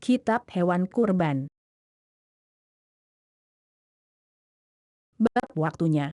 Kitab Hewan Kurban. Bab waktunya.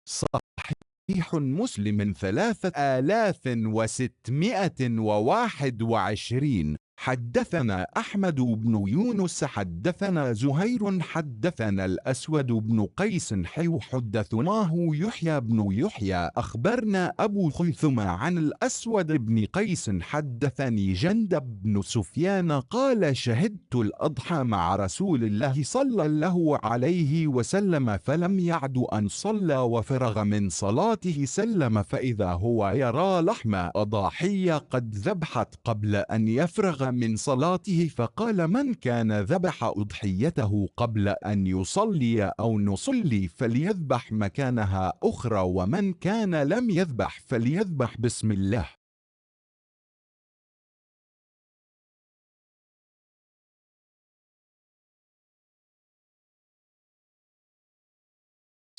صحيح مسلم 3621. حدثنا أحمد بن يونس حدثنا زهير حدثنا الأسود بن قيس حدثناه يحيى بن يحيى أخبرنا أبو خيثمة عن الأسود بن قيس حدثني جندب بن سفيان قال شهدت الأضحى مع رسول الله صلى الله عليه وسلم فلم يعد أن صلى وفرغ من صلاته سلم فإذا هو يرى لحم أضاحية قد ذبحت قبل أن يفرغ من صلاته فقال من كان ذبح أضحيته قبل أن يصلي أو نصلي فليذبح مكانها أخرى ومن كان لم يذبح فليذبح بسم الله.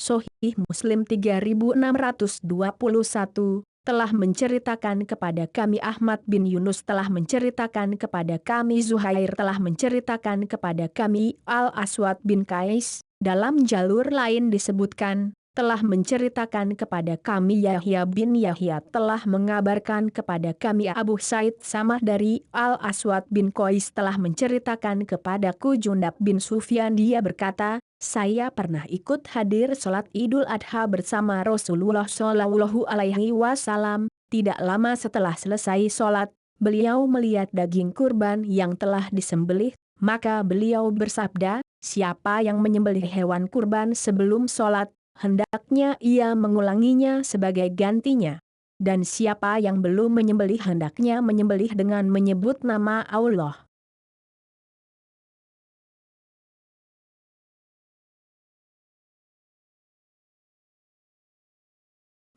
Sahih Muslim 3621 telah menceritakan kepada kami Ahmad bin Yunus telah menceritakan kepada kami Zuhair telah menceritakan kepada kami Al-Aswad bin Qais, dalam jalur lain disebutkan, telah menceritakan kepada kami Yahya bin Yahya telah mengabarkan kepada kami Abu Said Samah dari Al-Aswad bin Qais telah menceritakan kepadaku Jundab bin Sufyan dia berkata, saya pernah ikut hadir sholat Idul Adha bersama Rasulullah Shallallahu Alaihi Wasallam. Tidak lama setelah selesai sholat, beliau melihat daging kurban yang telah disembelih, maka beliau bersabda, siapa yang menyembelih hewan kurban sebelum sholat, hendaknya ia mengulanginya sebagai gantinya. Dan siapa yang belum menyembelih hendaknya menyembelih dengan menyebut nama Allah.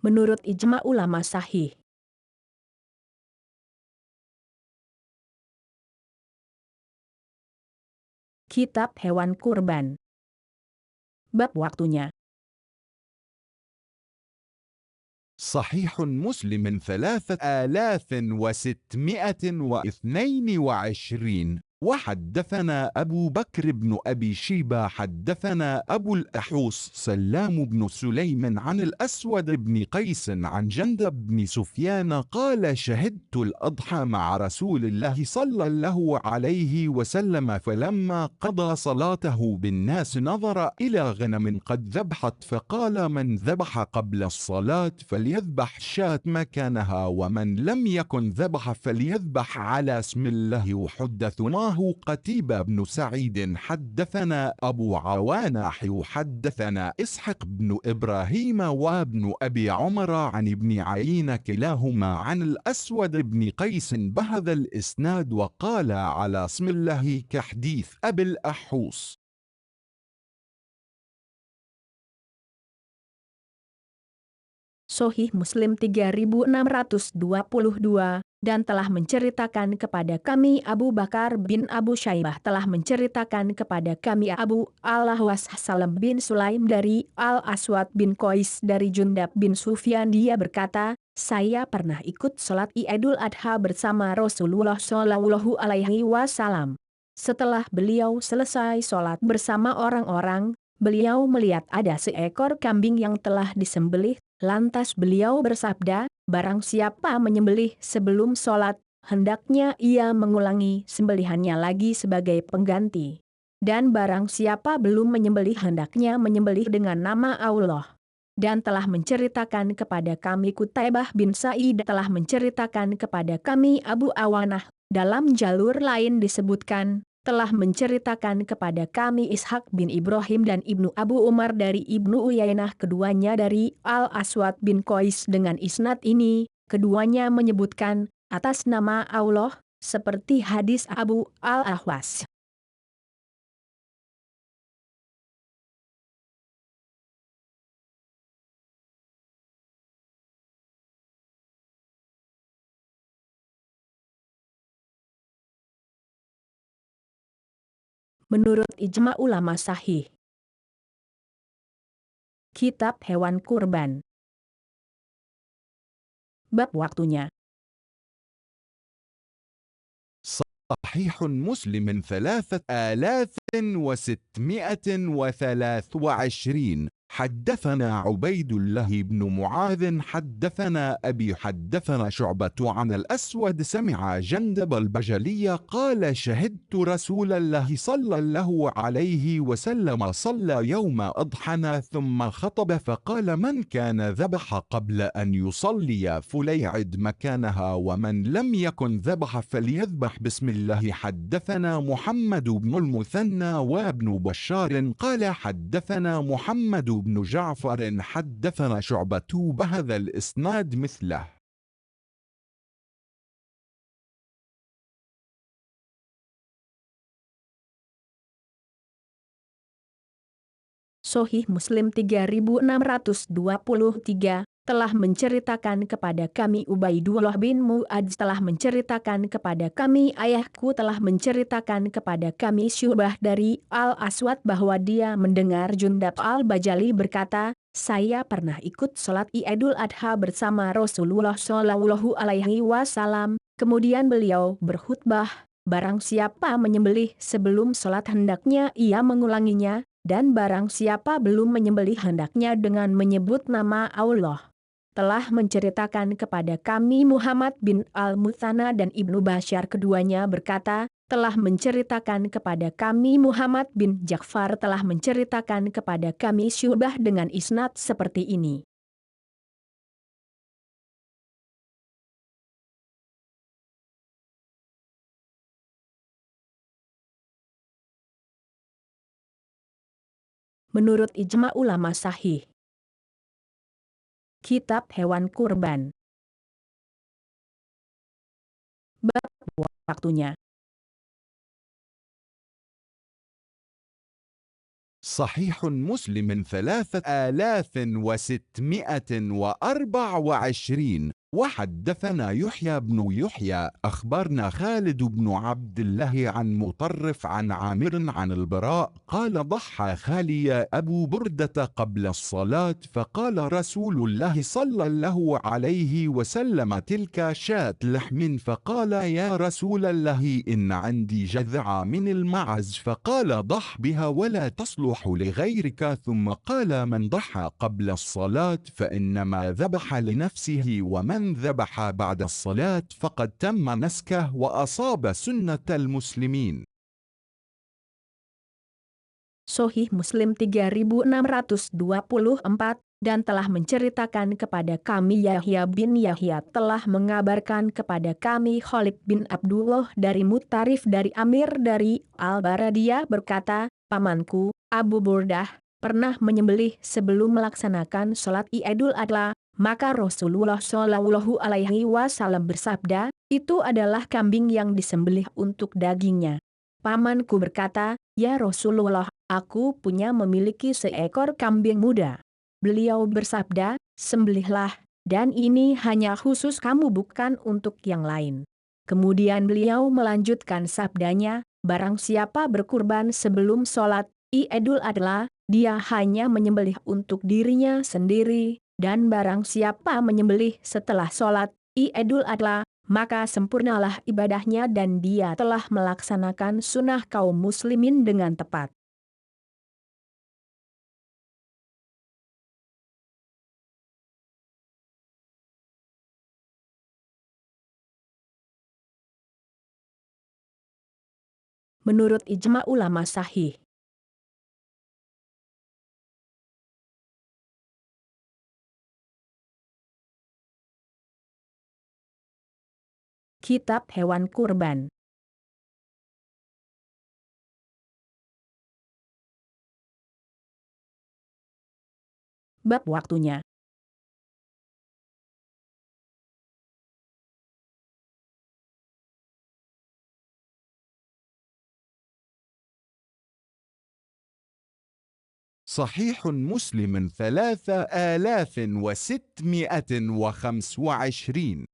Menurut ijma ulama sahih. Kitab Hewan Kurban. Bab waktunya. صحيح مسلم 3622. وحدثنا أبو بكر بن أبي شيبة حدثنا أبو الأحوص سلام بن سليم عن الأسود بن قيس عن جندب بن سفيان قال شهدت الأضحى مع رسول الله صلى الله عليه وسلم فلما قضى صلاته بالناس نظر إلى غنم قد ذبحت فقال من ذبح قبل الصلاة فليذبح شاة مكانها ومن لم يكن ذبح فليذبح على اسم الله وحدثناه قتيبة بن سعيد حدثنا أبو عوانة حدثنا إسحاق بن إبراهيم وابن أبي عمر عن ابن عيينة كلاهما عن الأسود بن قيس بهذا الإسناد وقال على اسم الله كحديث أبي الأحوص. Sahih Muslim 3622, dan telah menceritakan kepada kami Abu Bakar bin Abu Syaibah telah menceritakan kepada kami Abu Al-Ahwas Salam bin Sulaim dari Al-Aswad bin Qais dari Jundab bin Sufyan dia berkata, saya pernah ikut sholat Idul Adha bersama Rasulullah Shallallahu Alaihi Wasallam. Setelah beliau selesai sholat bersama orang-orang, beliau melihat ada seekor kambing yang telah disembelih. Lantas beliau bersabda, barang siapa menyembelih sebelum sholat, hendaknya ia mengulangi sembelihannya lagi sebagai pengganti. Dan barang siapa belum menyembelih hendaknya menyembelih dengan nama Allah. Dan telah menceritakan kepada kami Qutaibah bin Sa'id telah menceritakan kepada kami Abu Awanah, dalam jalur lain disebutkan, telah menceritakan kepada kami Ishak bin Ibrahim dan Ibnu Abu Umar dari Ibnu Uyainah keduanya dari Al-Aswad bin Qais dengan isnad ini, keduanya menyebutkan atas nama Allah, seperti hadis Abu Al-Ahwas. Menurut ijma ulama sahih. Kitab Hewan Kurban. Bab waktunya. صحيح مسلم 3623 حدثنا عبيد الله بن معاذ حدثنا أبي حدثنا شعبة عن الأسود سمع جندب البجلي قال شهدت رسول الله صلى الله عليه وسلم صلى يوم أضحى ثم خطب فقال من كان ذبح قبل أن يصلي فليعد مكانها ومن لم يكن ذبح فليذبح بسم الله. حدثنا محمد بن المثنى وابن بشار قال حدثنا محمد بن جعفر حدثنا شعبة بهذا الإسناد مثله. Sahih Muslim 3623 telah menceritakan kepada kami Ubaidullah bin Mu'adz telah menceritakan kepada kami ayahku telah menceritakan kepada kami Syu'bah dari Al-Aswad bahwa dia mendengar Jundab Al-Bajali berkata, saya pernah ikut sholat Idul Adha bersama Rasulullah Shallallahu Alaihi Wasallam, kemudian beliau berkhutbah, barang siapa menyembelih sebelum sholat hendaknya ia mengulanginya, dan barang siapa belum menyembelih hendaknya dengan menyebut nama Allah. Telah menceritakan kepada kami Muhammad bin Al-Muthana dan Ibnu Bashar keduanya berkata, telah menceritakan kepada kami Muhammad bin Ja'far telah menceritakan kepada kami Syu'bah dengan isnad seperti ini. Menurut ijma ulama sahih. Kitab Hewan Kurban. Bab waktunya. صحيح مسلم 3624 وحدثنا يحيى بن يحيى أخبرنا خالد بن عبد الله عن مطرف عن عامر عن البراء قال ضحى خالي أبو بردة قبل الصلاة فقال رسول الله صلى الله عليه وسلم تلك شاة لحم فقال يا رسول الله إن عندي جذع من المعز فقال ضح بها ولا تصلح لغيرك ثم قال من ضحى قبل الصلاة فإنما ذبح لنفسه ومن ذبح بعد الصلاة فقد تم نسكه وأصاب سنة المسلمين. Sahih Muslim 3624 dan telah menceritakan kepada kami Yahya bin Yahya telah mengabarkan kepada kami Khalid bin Abdullah dari Mutarif dari Amir dari Al-Baradiyah berkata, pamanku, Abu Burdah, pernah menyembelih sebelum melaksanakan sholat Idul Adha, maka Rasulullah Shallallahu Alaihi Wasallam bersabda, itu adalah kambing yang disembelih untuk dagingnya. Pamanku berkata, ya Rasulullah, aku memiliki seekor kambing muda. Beliau bersabda, sembelihlah, dan ini hanya khusus kamu bukan untuk yang lain. Kemudian beliau melanjutkan sabdanya, barang siapa berkurban sebelum sholat Idul Adha, dia hanya menyembelih untuk dirinya sendiri, dan barang siapa menyembelih setelah sholat Idul Adha, maka sempurnalah ibadahnya dan dia telah melaksanakan sunnah kaum muslimin dengan tepat. Menurut ijma ulama sahih. Kitab Hewan Kurban. Bab waktunya. صحيح مسلم 3625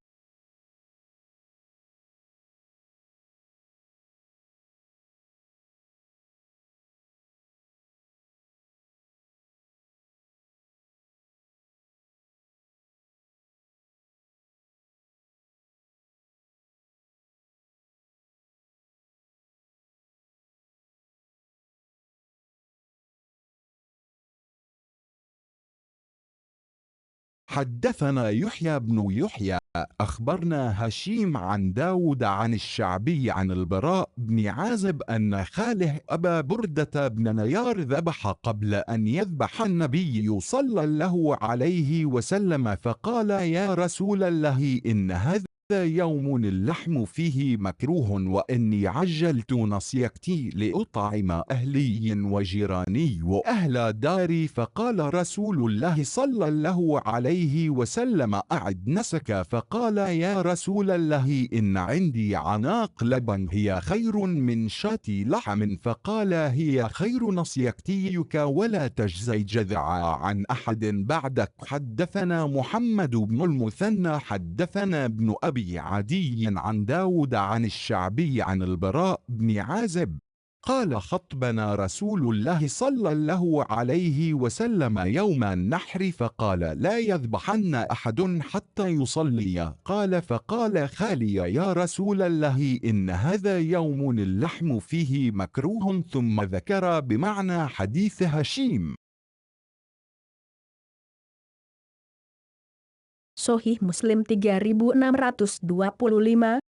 حدثنا يحيى بن يحيى أخبرنا هشيم عن داود عن الشعبي عن البراء بن عازب أن خاله أبا بردة بن نيار ذبح قبل أن يذبح النبي صلى الله عليه وسلم، فقال يا رسول الله إن هذا يوم اللحم فيه مكروه، وإني عجلت نصيحتي لأطعم أهلي وجيراني وأهل داري. فقال رسول الله صلى الله عليه وسلم أعد نسك. فقال يا رسول الله إن عندي عناق لبن هي خير من شاة لحم. فقال هي خير نصيحتيك ولا تجزي جذعا عن أحد بعدك. حدثنا محمد بن المثنى حدثنا ابن أبي عدي عن داود عن الشعبي عن البراء بن عازب قال خطبنا رسول الله صلى الله عليه وسلم يوم النحر فقال لا يذبحن أحد حتى يصلي. قال فقال خالي يا رسول الله إن هذا يوم اللحم فيه مكروه، ثم ذكر بمعنى حديث هشيم. Sahih Muslim 3625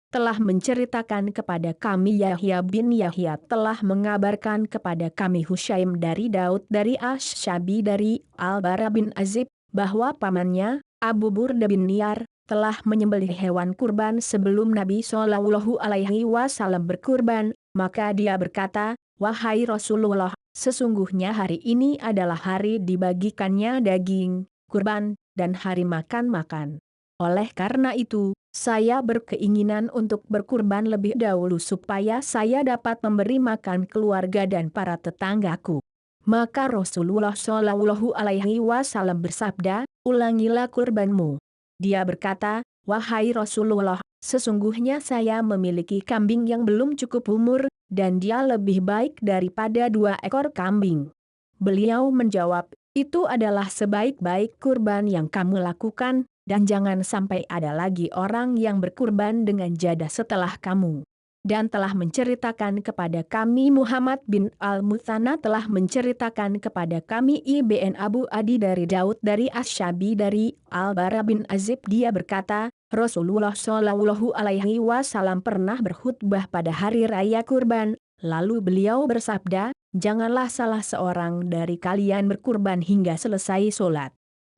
telah menceritakan kepada kami Yahya bin Yahya telah mengabarkan kepada kami Hushaim dari Daud dari Asy-Syabi dari Al-Bara bin Azib bahwa pamannya Abu Burda bin Niyar telah menyembelih hewan kurban sebelum Nabi Shallallahu Alaihi Wasallam berkurban. Maka dia berkata, wahai Rasulullah, sesungguhnya hari ini adalah hari dibagikannya daging kurban dan hari makan-makan. Oleh karena itu, saya berkeinginan untuk berkurban lebih dahulu supaya saya dapat memberi makan keluarga dan para tetanggaku. Maka Rasulullah Shallallahu Alaihi Wasallam bersabda, ulangilah kurbanmu. Dia berkata, wahai Rasulullah, sesungguhnya saya memiliki kambing yang belum cukup umur, dan dia lebih baik daripada 2 ekor kambing. Beliau menjawab, itu adalah sebaik-baik kurban yang kamu lakukan, dan jangan sampai ada lagi orang yang berkurban dengan jadah setelah kamu. Dan telah menceritakan kepada kami Muhammad bin Al-Muthanna telah menceritakan kepada kami Ibn Abu Adi dari Daud dari Asy-Syabi dari Al-Bara bin Azib. Dia berkata, Rasulullah Shallallahu Alaihi Wasallam pernah berkhutbah pada hari raya kurban, lalu beliau bersabda, janganlah salah seorang dari kalian berkurban hingga selesai sholat.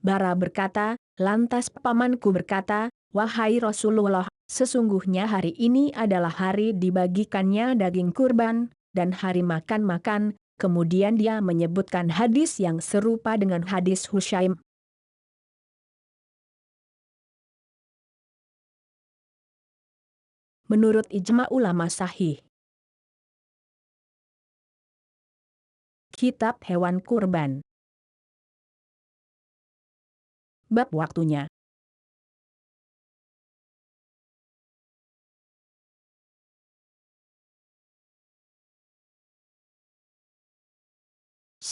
Bara berkata, lantas pamanku berkata, wahai Rasulullah, sesungguhnya hari ini adalah hari dibagikannya daging kurban, dan hari makan-makan. Kemudian dia menyebutkan hadis yang serupa dengan hadis Hushaim. Menurut ijma ulama sahih. Kitab Hewan Kurban. Bab waktunya.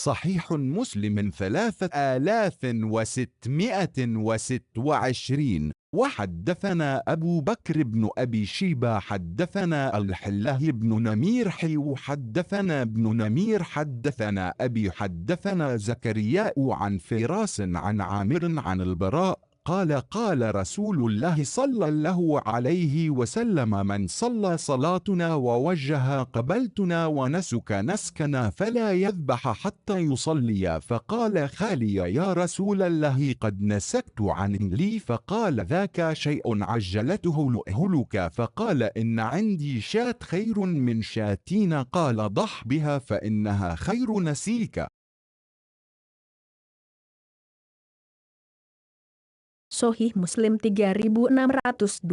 صحيح مسلم 3626. وحدثنا أبو بكر بن أبي شيبة حدثنا الحله بن نمير حدثنا ابن نمير حدثنا أبي حدثنا زكرياء عن فراس عن عامر عن البراء قال قال رسول الله صلى الله عليه وسلم من صلى صلاتنا ووجه قبلتنا ونسك نسكنا فلا يذبح حتى يصلي. فقال خالي يا رسول الله قد نسكت عن لي. فقال ذاك شيء عجلته لأهلك. فقال إن عندي شاة خير من شاتين. قال ضح بها فإنها خير نسيك. Sahih Muslim 3626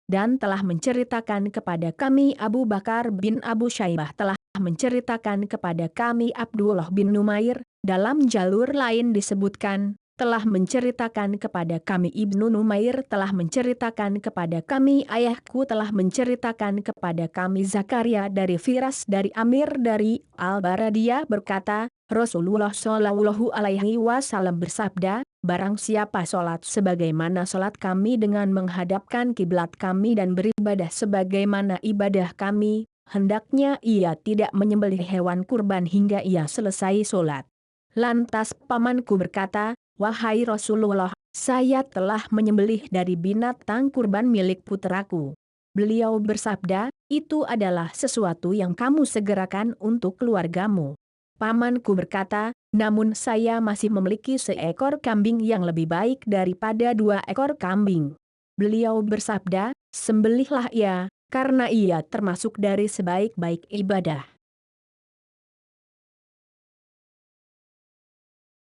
dan telah menceritakan kepada kami Abu Bakar bin Abu Syaibah telah menceritakan kepada kami Abdullah bin Numair, dalam jalur lain disebutkan, telah menceritakan kepada kami Ibnu Numair telah menceritakan kepada kami ayahku telah menceritakan kepada kami Zakaria dari Firas dari Amir dari Al-Bara. Dia berkata, Rasulullah Shallallahu Alaihi Wasallam bersabda, barang siapa sholat sebagaimana sholat kami dengan menghadapkan kiblat kami dan beribadah sebagaimana ibadah kami, hendaknya ia tidak menyembelih hewan kurban hingga ia selesai sholat. Lantas pamanku berkata, wahai Rasulullah, Saya telah menyembelih dari binatang kurban milik putraku. Beliau bersabda, itu adalah sesuatu yang kamu segerakan untuk keluargamu. Pamanku berkata, namun saya masih memiliki seekor kambing yang lebih baik daripada 2 ekor kambing. Beliau bersabda, sembelihlah ia, karena ia termasuk dari sebaik-baik ibadah.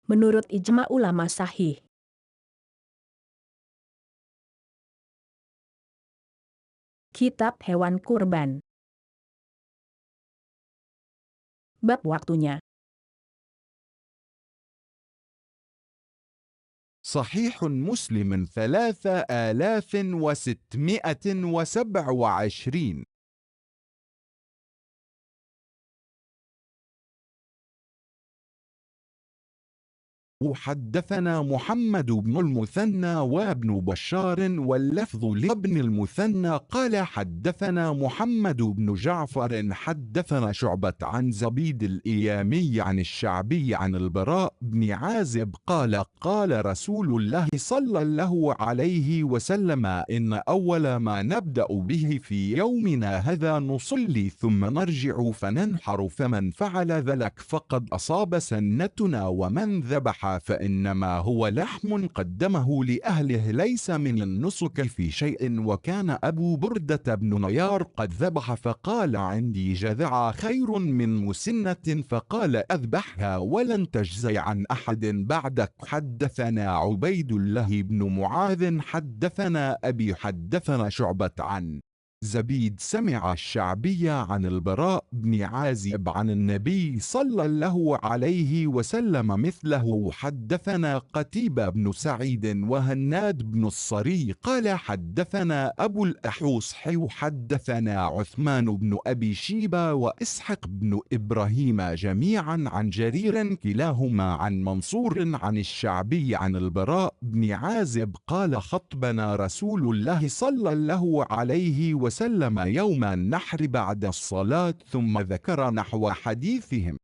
Menurut ijma ulama sahih. Kitab Hewan Kurban. Bab waktunya. صحيح مسلم 3627. حدثنا محمد بن المثنى وابن بشار واللفظ لابن المثنى قال حدثنا محمد بن جعفر حدثنا شعبة عن زبيد الإيامي عن الشعبي عن البراء بن عازب قال قال رسول الله صلى الله عليه وسلم إن أول ما نبدأ به في يومنا هذا نصلي ثم نرجع فننحر فمن فعل ذلك فقد أصاب سنتنا ومن ذبح فإنما هو لحم قدمه لأهله ليس من النسك في شيء وكان أبو بردة بن نيار قد ذبح فقال عندي جذع خير من مسنة فقال أذبحها ولن تجزي عن أحد بعدك. حدثنا عبيد الله بن معاذ حدثنا أبي حدثنا شعبة عن زبيد سمع الشعبي عن البراء بن عازب عن النبي صلى الله عليه وسلم مثله. حدثنا قتيبة بن سعيد وهناد بن الصري قال حدثنا أبو الأحوص حدثنا عثمان بن أبي شيبة وإسحاق بن إبراهيم جميعا عن جرير كلاهما عن منصور عن الشعبي عن البراء بن عازب قال خطبنا رسول الله صلى الله عليه وسلم يوم النحر بعد الصلاة ثم ذكر نحو حديثهم.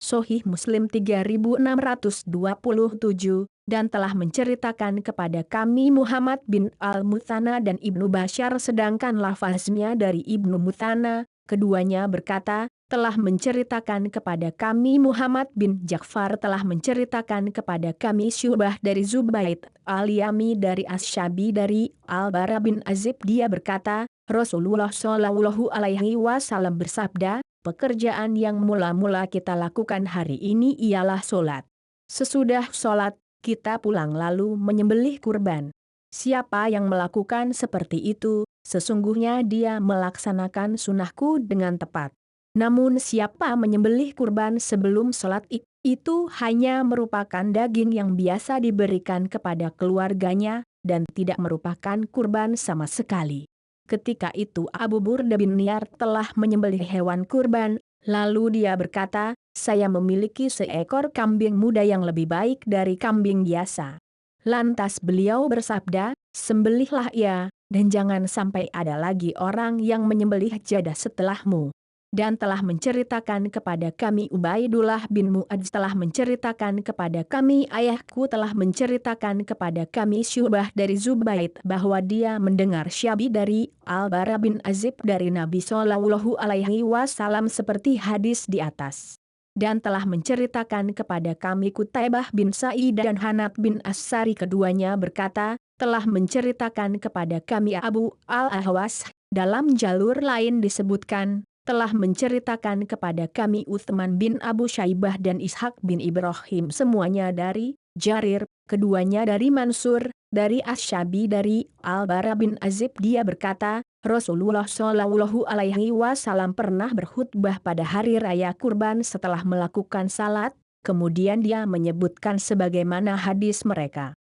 Sahih Muslim 3627, dan telah menceritakan kepada kami Muhammad bin Al-Muthana dan Ibnu Bashar sedangkan lafaznya dari Ibnu Muthana, keduanya berkata, telah menceritakan kepada kami Muhammad bin Ja'far telah menceritakan kepada kami Syu'bah dari Zubaid Al-Yami dari Asy-Syabi dari Al-Bara bin Azib dia berkata, Rasulullah Shallallahu Alaihi Wasallam bersabda, pekerjaan yang mula-mula kita lakukan hari ini ialah sholat. Sesudah sholat, kita pulang lalu menyembelih kurban. Siapa yang melakukan seperti itu, sesungguhnya dia melaksanakan sunnahku dengan tepat. Namun siapa menyembelih kurban sebelum sholat itu hanya merupakan daging yang biasa diberikan kepada keluarganya, dan tidak merupakan kurban sama sekali. Ketika itu Abu Burda bin Niyar telah menyembelih hewan kurban, lalu dia berkata, saya memiliki seekor kambing muda yang lebih baik dari kambing biasa. Lantas beliau bersabda, sembelihlah ia, dan jangan sampai ada lagi orang yang menyembelih jadah setelahmu. Dan telah menceritakan kepada kami Ubaidullah bin Mu'adz telah menceritakan kepada kami ayahku telah menceritakan kepada kami Syu'bah dari Zubaid bahwa dia mendengar Syabi dari Al-Bara bin Azib dari Nabi Shallallahu Alaihi Wasallam seperti hadis di atas. Dan telah menceritakan kepada kami Kutaibah bin Sa'id dan Hanad bin As-Sari keduanya berkata, telah menceritakan kepada kami Abu Al-Ahwas, dalam jalur lain disebutkan, telah menceritakan kepada kami Uthman bin Abu Syaibah dan Ishaq bin Ibrahim semuanya dari Jarir, keduanya dari Mansur, dari Asy-Syabi dari Al-Bara bin Azib dia berkata, Rasulullah Shallallahu Alaihi Wasallam pernah berkhutbah pada hari raya kurban setelah melakukan salat, kemudian dia menyebutkan sebagaimana hadis mereka.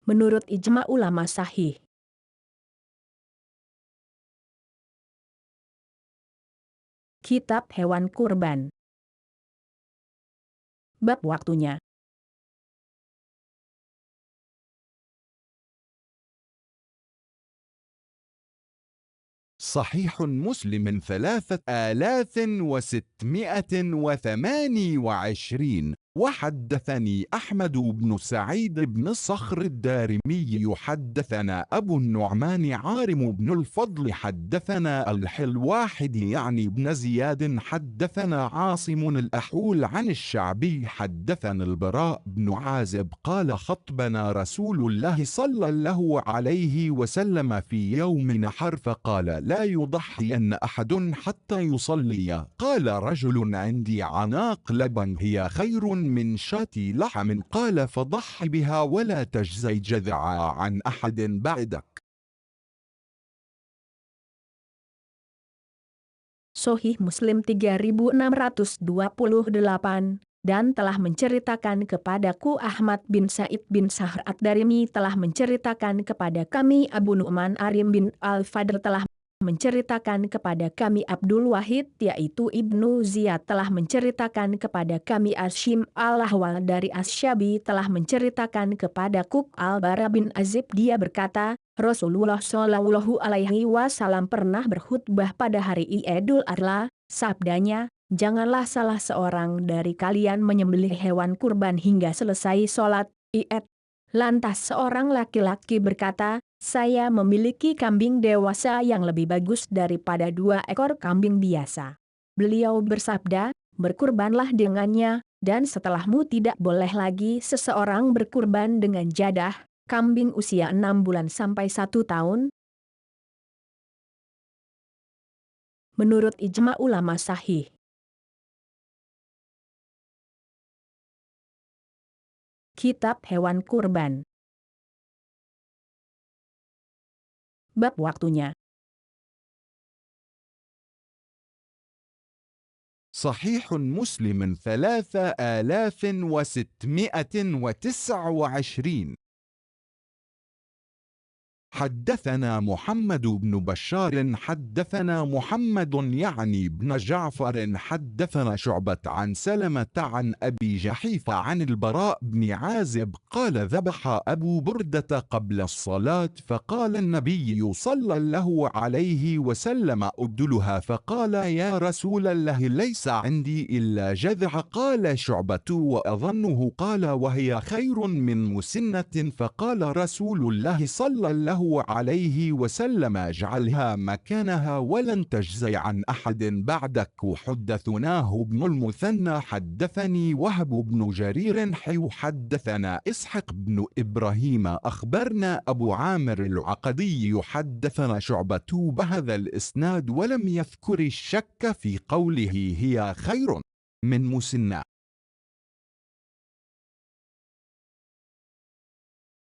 Menurut ijma ulama sahih. Kitab Hewan Kurban. Bab waktunya. صحيح مسلم 3628. وحدثني أحمد بن سعيد بن الصخر الدارمي حدثنا أبو النعمان عارم بن الفضل حدثنا الحلواحد يعني بن زياد حدثنا عاصم الأحول عن الشعبي حدثنا البراء بن عازب قال خطبنا رسول الله صلى الله عليه وسلم في يوم نحر فقال لا يضحين أحد حتى يصلي. قال رجل عندي عناق لبن هي خير من شاة لحم قال فضح بها ولا تجزي جذعا عن أحد بعدك. Sahih Muslim 3628, dan telah menceritakan kepadaku Ahmad bin Said bin Sahr ad-Darimi telah menceritakan kepada kami Abu Nu'man Arim bin Al-Fadl telah menceritakan kepada kami Abdul Wahid yaitu Ibnu Ziyad telah menceritakan kepada kami Asyim Al-Ahwal dari Asyabi telah menceritakan kepada Kuk Al-Bara bin Azib dia berkata, Rasulullah Shallallahu Alaihi Wasallam pernah berkhutbah pada hari Idul Adha, sabdanya, janganlah salah seorang dari kalian menyembelih hewan kurban hingga selesai sholat Id. Lantas seorang laki-laki berkata, saya memiliki kambing dewasa yang lebih bagus daripada 2 ekor kambing biasa. Beliau bersabda, berkurbanlah dengannya, dan setelahmu tidak boleh lagi seseorang berkurban dengan jadah, kambing usia 6 bulan sampai 1 tahun. Menurut ijma ulama sahih. Kitab Hewan Kurban. Bab waktunya. صحيح مسلم 3629. حدثنا محمد بن بشار حدثنا محمد يعني بن جعفر حدثنا شعبة عن سلمة عن أبي جحيفة عن البراء بن عازب قال ذبح أبو بردة قبل الصلاة فقال النبي صلى الله عليه وسلم أبدلها فقال يا رسول الله ليس عندي إلا جذع قال شعبة وأظنه قال وهي خير من مسنة فقال رسول الله صلى الله عليه وسلم اجعلها مكانها ولن تجزي عن أحد بعدك. حدثناه ابن المثنى حدثني وهب بن جرير حدثنا إسحاق بن إبراهيم أخبرنا أبو عامر العقدي حدثنا شعبة بهذا الإسناد ولم يذكر الشك في قوله هي خير من مسنة.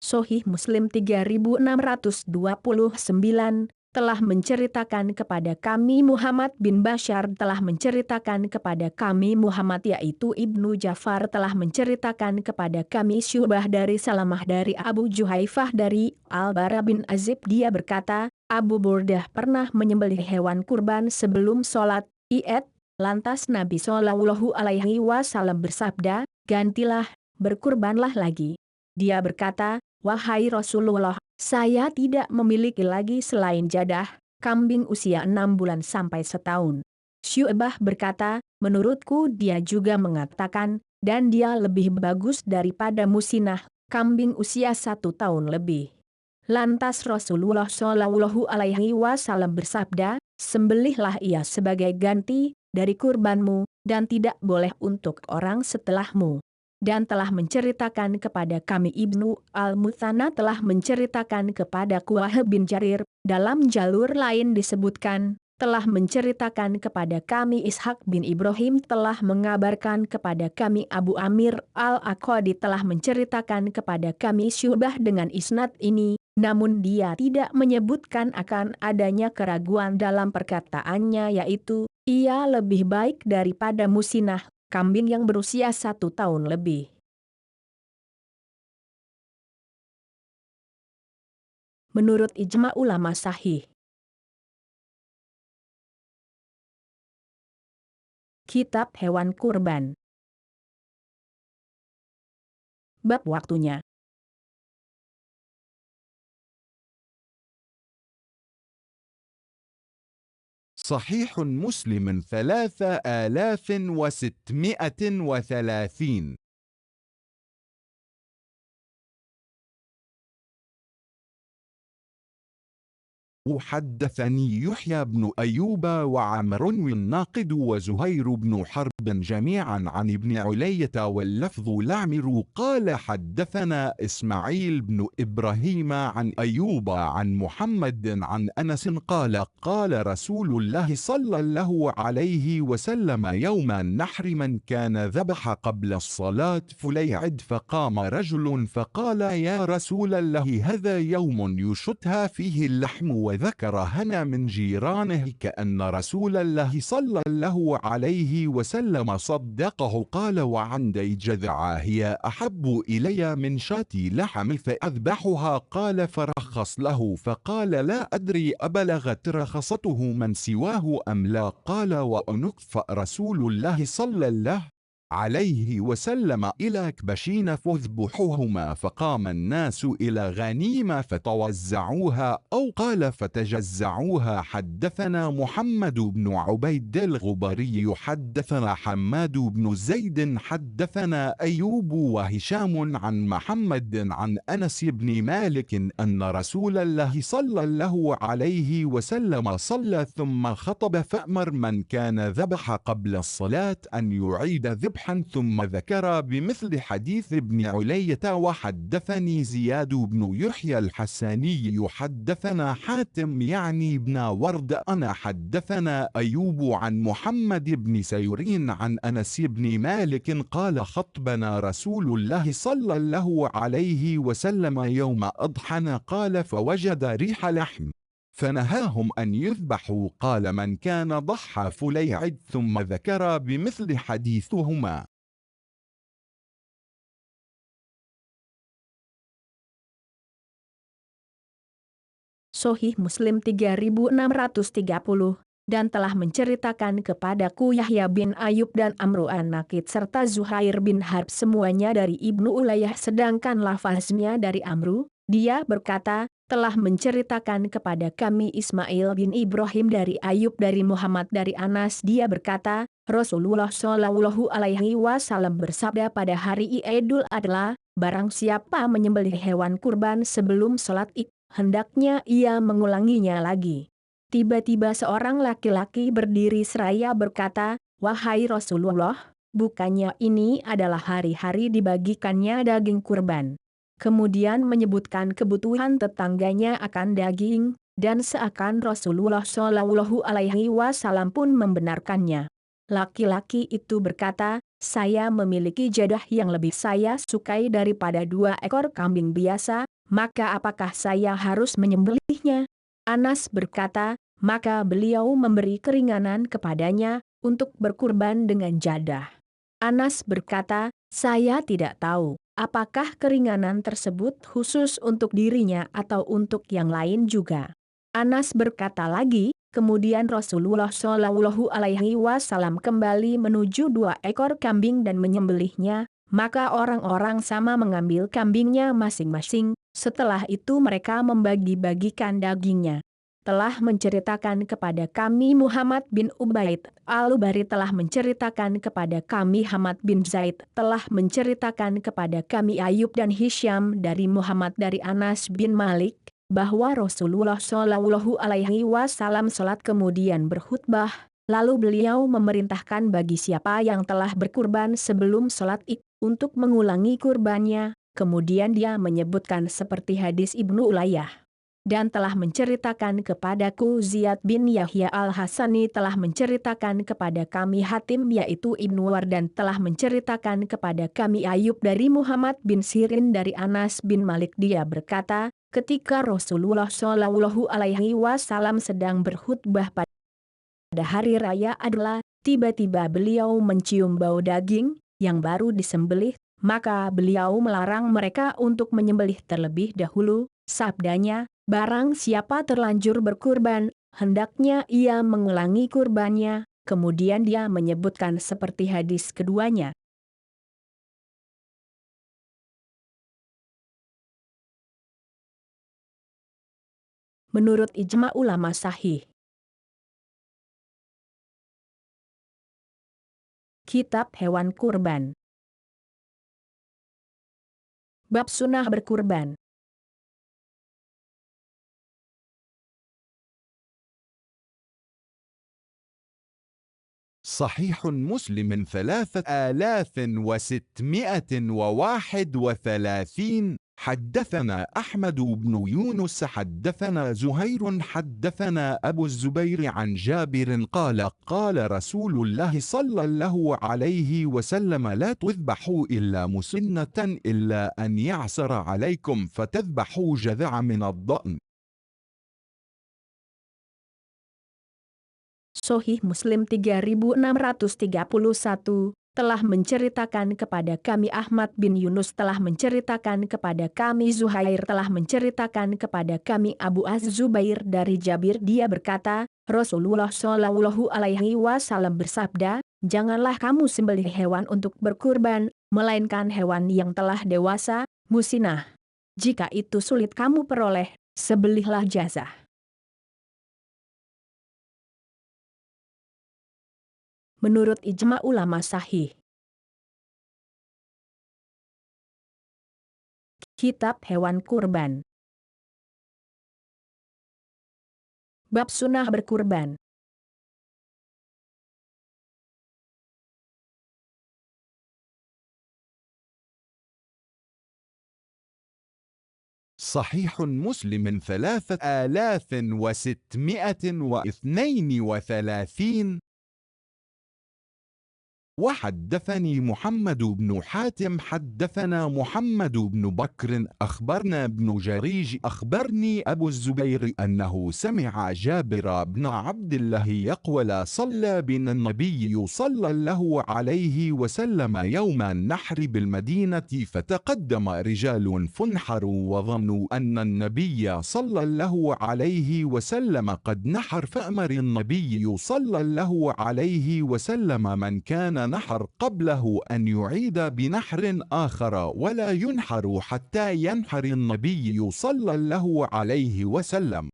Sahih Muslim 3629 telah menceritakan kepada kami Muhammad bin Bashar telah menceritakan kepada kami Muhammad yaitu Ibnu Ja'far telah menceritakan kepada kami Syu'bah dari Salamah dari Abu Juhaifah dari Al-Bara bin Azib dia berkata, Abu Burdah pernah menyembelih hewan kurban sebelum sholat Id, lantas Nabi Shallallahu Alaihi Wasallam bersabda, gantilah, berkurbanlah lagi. Dia berkata, wahai Rasulullah, saya tidak memiliki lagi selain jadah, kambing usia 6 bulan sampai setahun. Syu'bah berkata, menurutku dia juga mengatakan, dan dia lebih bagus daripada musinah, kambing usia 1 tahun lebih. Lantas Rasulullah Shallallahu Alaihi Wasallam bersabda, sembelihlah ia sebagai ganti dari kurbanmu, dan tidak boleh untuk orang setelahmu. Dan telah menceritakan kepada kami Ibnu Al-Muthanna telah menceritakan kepada Wahab bin Jarir, dalam jalur lain disebutkan, telah menceritakan kepada kami Ishak bin Ibrahim telah mengabarkan kepada kami Abu Amir Al-Aqadi telah menceritakan kepada kami Syu'bah dengan isnad ini, namun dia tidak menyebutkan akan adanya keraguan dalam perkataannya yaitu, ia lebih baik daripada musinah, kambing yang berusia 1 tahun lebih. Menurut ijma ulama sahih. Kitab Hewan Kurban. Bab waktunya. صحيح مسلم 3630. حدثني يحيى بن أيوب وعمر الناقد وزهير بن حرب جميعا عن ابن علية واللفظ لعمر قال حدثنا إسماعيل بن إبراهيم عن أيوب عن محمد عن أنس قال قال رسول الله صلى الله عليه وسلم يوم النحر من كان ذبح قبل الصلاة فليعد فقام رجل فقال يا رسول الله هذا يوم يشتهى فيه اللحم وذكر هنا من جيرانه كأن رسول الله صلى الله عليه وسلم صدقه قال وعندي جذعا هي أحب إلي من شاتي لحم فأذبحها قال فرخص له فقال لا أدري أبلغت رخصته من سواه أم لا قال وأنكف رسول الله صلى الله عليه وسلم إلى كبشين فاذبحوهما فقام الناس إلى غنيمة فتوزعوها أو قال فتجزعوها. حدثنا محمد بن عبيد الغبري حدثنا حماد بن زيد حدثنا أيوب وهشام عن محمد عن أنس بن مالك أن رسول الله صلى الله عليه وسلم صلى ثم خطب فأمر من كان ذبح قبل الصلاة أن يعيد ذبحا ثم ذكر بمثل حديث ابن علية. وحدثني زياد بن يحيى الحساني يحدثنا حاتم يعني ابن ورد أنا حدثنا أيوب عن محمد بن سيرين عن أنس بن مالك قال خطبنا رسول الله صلى الله عليه وسلم يوم أضحى قال فوجد ريح لحم فنهاهم أن يذبحوا قال من كان ضحى فليعد ثم ذكر بمثل حديثهما. Sahih Muslim 3630, dan telah menceritakan kepadaku Yahya bin Ayub dan Amru an-Naqid serta Zuhair bin Harb semuanya dari Ibnu Ulayyah sedangkan lafaznya dari Amru, dia berkata, telah menceritakan kepada kami Ismail bin Ibrahim dari Ayub dari Muhammad dari Anas dia berkata, Rasulullah Shallallahu Alaihi Wasallam bersabda pada hari Idul Adha, barang siapa menyembelih hewan kurban sebelum sholat Id, hendaknya ia mengulanginya lagi. Tiba-tiba seorang laki-laki berdiri seraya berkata, wahai Rasulullah, bukannya ini adalah hari-hari dibagikannya daging kurban. Kemudian menyebutkan kebutuhan tetangganya akan daging, dan seakan Rasulullah Shallallahu Alaihi Wasallam pun membenarkannya. Laki-laki itu berkata, saya memiliki jadah yang lebih saya sukai daripada 2 ekor kambing biasa, maka apakah saya harus menyembelihnya? Anas berkata, maka beliau memberi keringanan kepadanya untuk berkurban dengan jadah. Anas berkata, saya tidak tahu, apakah keringanan tersebut khusus untuk dirinya atau untuk yang lain juga. Anas berkata lagi, kemudian Rasulullah Shallallahu Alaihi Wasallam kembali menuju 2 ekor kambing dan menyembelihnya, maka orang-orang sama mengambil kambingnya masing-masing, setelah itu mereka membagi-bagikan dagingnya. Telah menceritakan kepada kami Muhammad bin Ubaid al-Bari telah menceritakan kepada kami Hamad bin Zaid telah menceritakan kepada kami Ayub dan Hisham dari Muhammad dari Anas bin Malik bahwa Rasulullah Shallallahu Alaihi Wasallam sholat kemudian berkhutbah, lalu beliau memerintahkan bagi siapa yang telah berkurban sebelum sholat Id untuk mengulangi kurbannya, kemudian dia menyebutkan seperti hadis Ibnu Ulayyah. Dan telah menceritakan kepadaku Ziyad bin Yahya al-Hasani telah menceritakan kepada kami Hatim yaitu Ibnu Wardan telah menceritakan kepada kami Ayub dari Muhammad bin Sirin dari Anas bin Malik dia berkata, ketika Rasulullah Shallallahu Alaihi Wasallam sedang berkhutbah pada hari raya adalah, tiba-tiba beliau mencium bau daging yang baru disembelih, maka beliau melarang mereka untuk menyembelih terlebih dahulu, sabdanya, barang siapa terlanjur berkurban, hendaknya ia mengulangi kurbannya, kemudian dia menyebutkan seperti hadis keduanya. Menurut ijma ulama sahih. Kitab Hewan Kurban. Bab Sunnah Berkurban. صحيح مسلم 3631. حدثنا أحمد بن يونس حدثنا زهير حدثنا أبو الزبير عن جابر قال قال رسول الله صلى الله عليه وسلم لا تذبحوا إلا مسنة إلا أن يعسر عليكم فتذبحوا جذع من الضأن. Sahih Muslim 3631 telah menceritakan kepada kami Ahmad bin Yunus telah menceritakan kepada kami Zuhair telah menceritakan kepada kami Abu Az-Zubair dari Jabir dia berkata, Rasulullah Shallallahu Alaihi Wasallam bersabda, janganlah kamu sembelih hewan untuk berkurban, melainkan hewan yang telah dewasa, musinah. Jika itu sulit kamu peroleh, sebelihlah jazah. Menurut ijma ulama sahih. Kitab Hewan Kurban. Bab Sunnah Berkurban. صحيح مسلم 3632. وحدثني محمد بن حاتم حدثنا محمد بن بكر أخبرنا ابن جريج أخبرني أبو الزبير أنه سمع جابر بن عبد الله يقول صلى بنا النبي صلى الله عليه وسلم يوم النحر بالمدينة فتقدم رجال فانحروا وظنوا أن النبي صلى الله عليه وسلم قد نحر فأمر النبي صلى الله عليه وسلم من كان نحر قبله أن يعيد بنحر آخر ولا ينحر حتى ينحر النبي صلى الله عليه وسلم.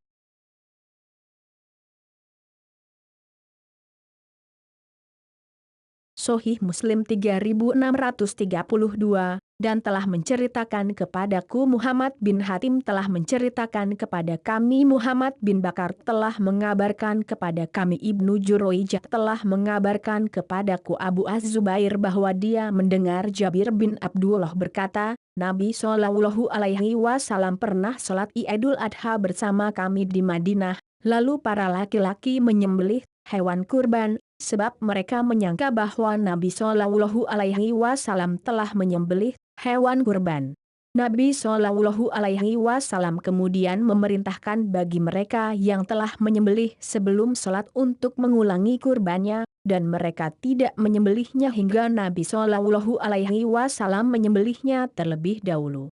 Sahih Muslim 3632 dan telah menceritakan kepadaku Muhammad bin Hatim telah menceritakan kepada kami Muhammad bin Bakar telah mengabarkan kepada kami Ibnu Jurayj telah mengabarkan kepadaku Abu Az-Zubair bahwa dia mendengar Jabir bin Abdullah berkata, Nabi Shallallahu Alaihi Wasallam pernah sholat Idul Adha bersama kami di Madinah, lalu para laki-laki menyembelih hewan kurban, sebab mereka menyangka bahwa Nabi Shallallahu Alaihi Wasallam telah menyembelih hewan kurban. Nabi Shallallahu Alaihi Wasallam kemudian memerintahkan bagi mereka yang telah menyembelih sebelum sholat untuk mengulangi kurbannya, dan mereka tidak menyembelihnya hingga Nabi Shallallahu Alaihi Wasallam menyembelihnya terlebih dahulu.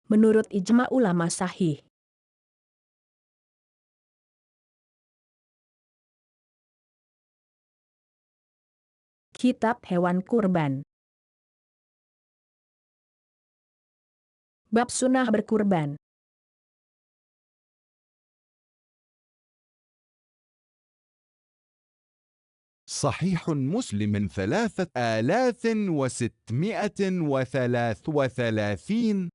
Menurut ijma ulama sahih. Kitab Hewan Kurban. Bab Sunnah Berkurban. صحيح مسلم 3633.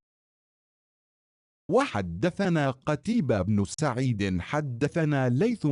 وحدثنا قتيبة بن سعيد حدثنا ليث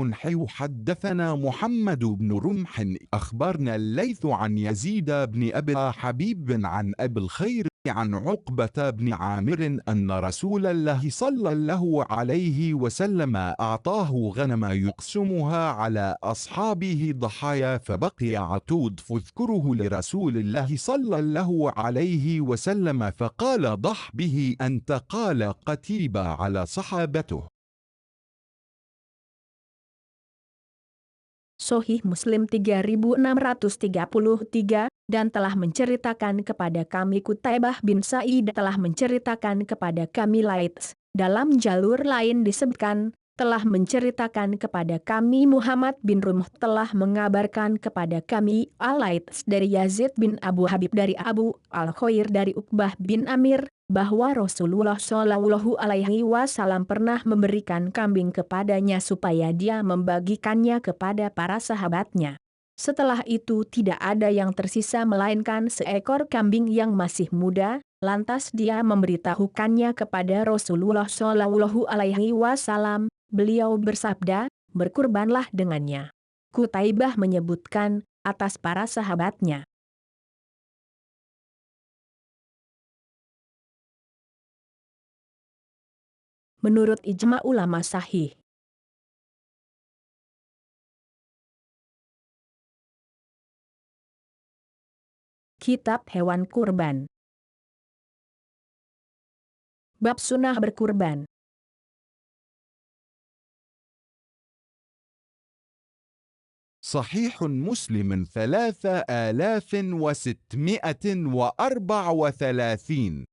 حدثنا محمد بن رمح أخبرنا الليث عن يزيد بن أبي حبيب عن أبي الخير عن عقبة بن عامر أن رسول الله صلى الله عليه وسلم أعطاه غنما يقسمها على أصحابه ضحايا فبقي عتود فاذكره لرسول الله صلى الله عليه وسلم فقال ضح به أنت قال قتيبة على صحابته. Sahih Muslim 3633 dan telah menceritakan kepada kami Qutaibah bin Sa'id telah menceritakan kepada kami Laits, dalam jalur lain disebutkan, telah menceritakan kepada kami Muhammad bin Rumh telah mengabarkan kepada kami Al-Laits dari Yazid bin Abu Habib dari Abu Al-Khair dari Uqbah bin Amir, bahwa Rasulullah Shallallahu Alaihi Wasallam pernah memberikan kambing kepadanya supaya dia membagikannya kepada para sahabatnya. Setelah itu tidak ada yang tersisa melainkan seekor kambing yang masih muda, lantas dia memberitahukannya kepada Rasulullah Shallallahu Alaihi Wasallam. Beliau bersabda, berkurbanlah dengannya. Qutaibah menyebutkan atas para sahabatnya. Menurut ijma ulama sahih. Kitab Hewan Kurban. Bab Sunnah Berkurban. صحيح مسلم 3634.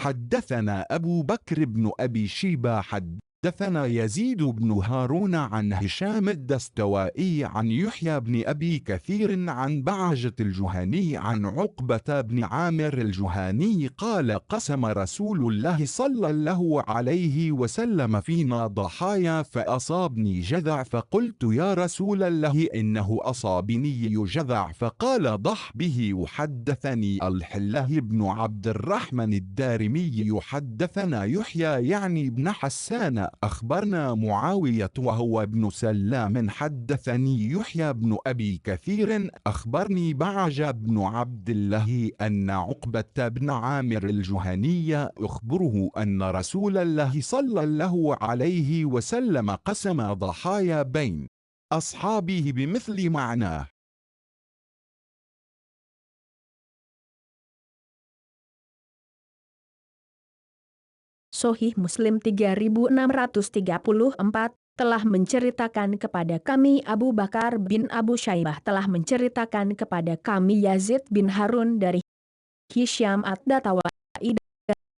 حدثنا أبو بكر بن أبي شيبة حدثنا يزيد بن هارون عن هشام الدستوائي عن يحيى بن أبي كثير عن بعجة الجهني عن عقبة بن عامر الجهني قال قسم رسول الله صلى الله عليه وسلم فينا ضحايا فأصابني جذع فقلت يا رسول الله إنه أصابني جذع فقال ضح به. وحدثني الحله بن عبد الرحمن الدارمي يحدثنا يحيى يعني بن حسان أخبرنا معاوية وهو ابن سلام حدثني يحيى بن أبي كثير أخبرني بعج بن عبد الله أن عقبة بن عامر الجهني أخبره أن رسول الله صلى الله عليه وسلم قسم ضحايا بين أصحابه بمثل معناه. Sahih Muslim 3634 telah menceritakan kepada kami Abu Bakar bin Abu Syaibah telah menceritakan kepada kami Yazid bin Harun dari Hisham ad-Datawai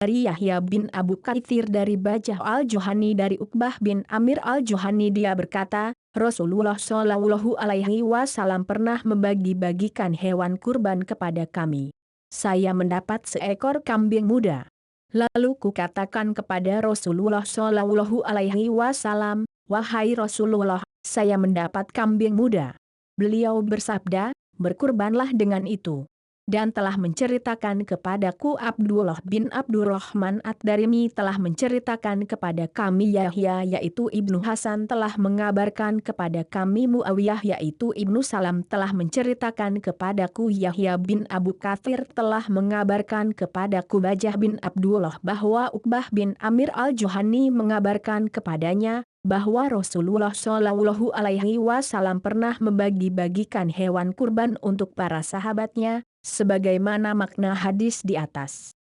dari Yahya bin Abu Katsir dari Bajah al-Juhani dari Uqbah bin Amir al-Juhani. Dia berkata, Rasulullah Shallallahu Alaihi Wasallam pernah membagi-bagikan hewan kurban kepada kami. Saya mendapat seekor kambing muda. Lalu kukatakan kepada Rasulullah Shallallahu Alaihi Wasallam, wahai Rasulullah, saya mendapat kambing muda. Beliau bersabda, berkurbanlah dengan itu. Dan telah menceritakan kepadaku Abdullah bin Abdurrahman Ad-Darimi telah menceritakan kepada kami Yahya yaitu Ibnu Hasan telah mengabarkan kepada kami Muawiyah yaitu Ibnu Salam telah menceritakan kepadaku Yahya bin Abu Katsir telah mengabarkan kepadaku Bajah bin Abdullah bahwa Uqbah bin Amir al-Juhani mengabarkan kepadanya bahwa Rasulullah Shallallahu Alaihi Wasallam pernah membagi-bagikan hewan kurban untuk para sahabatnya, sebagaimana makna hadis di atas.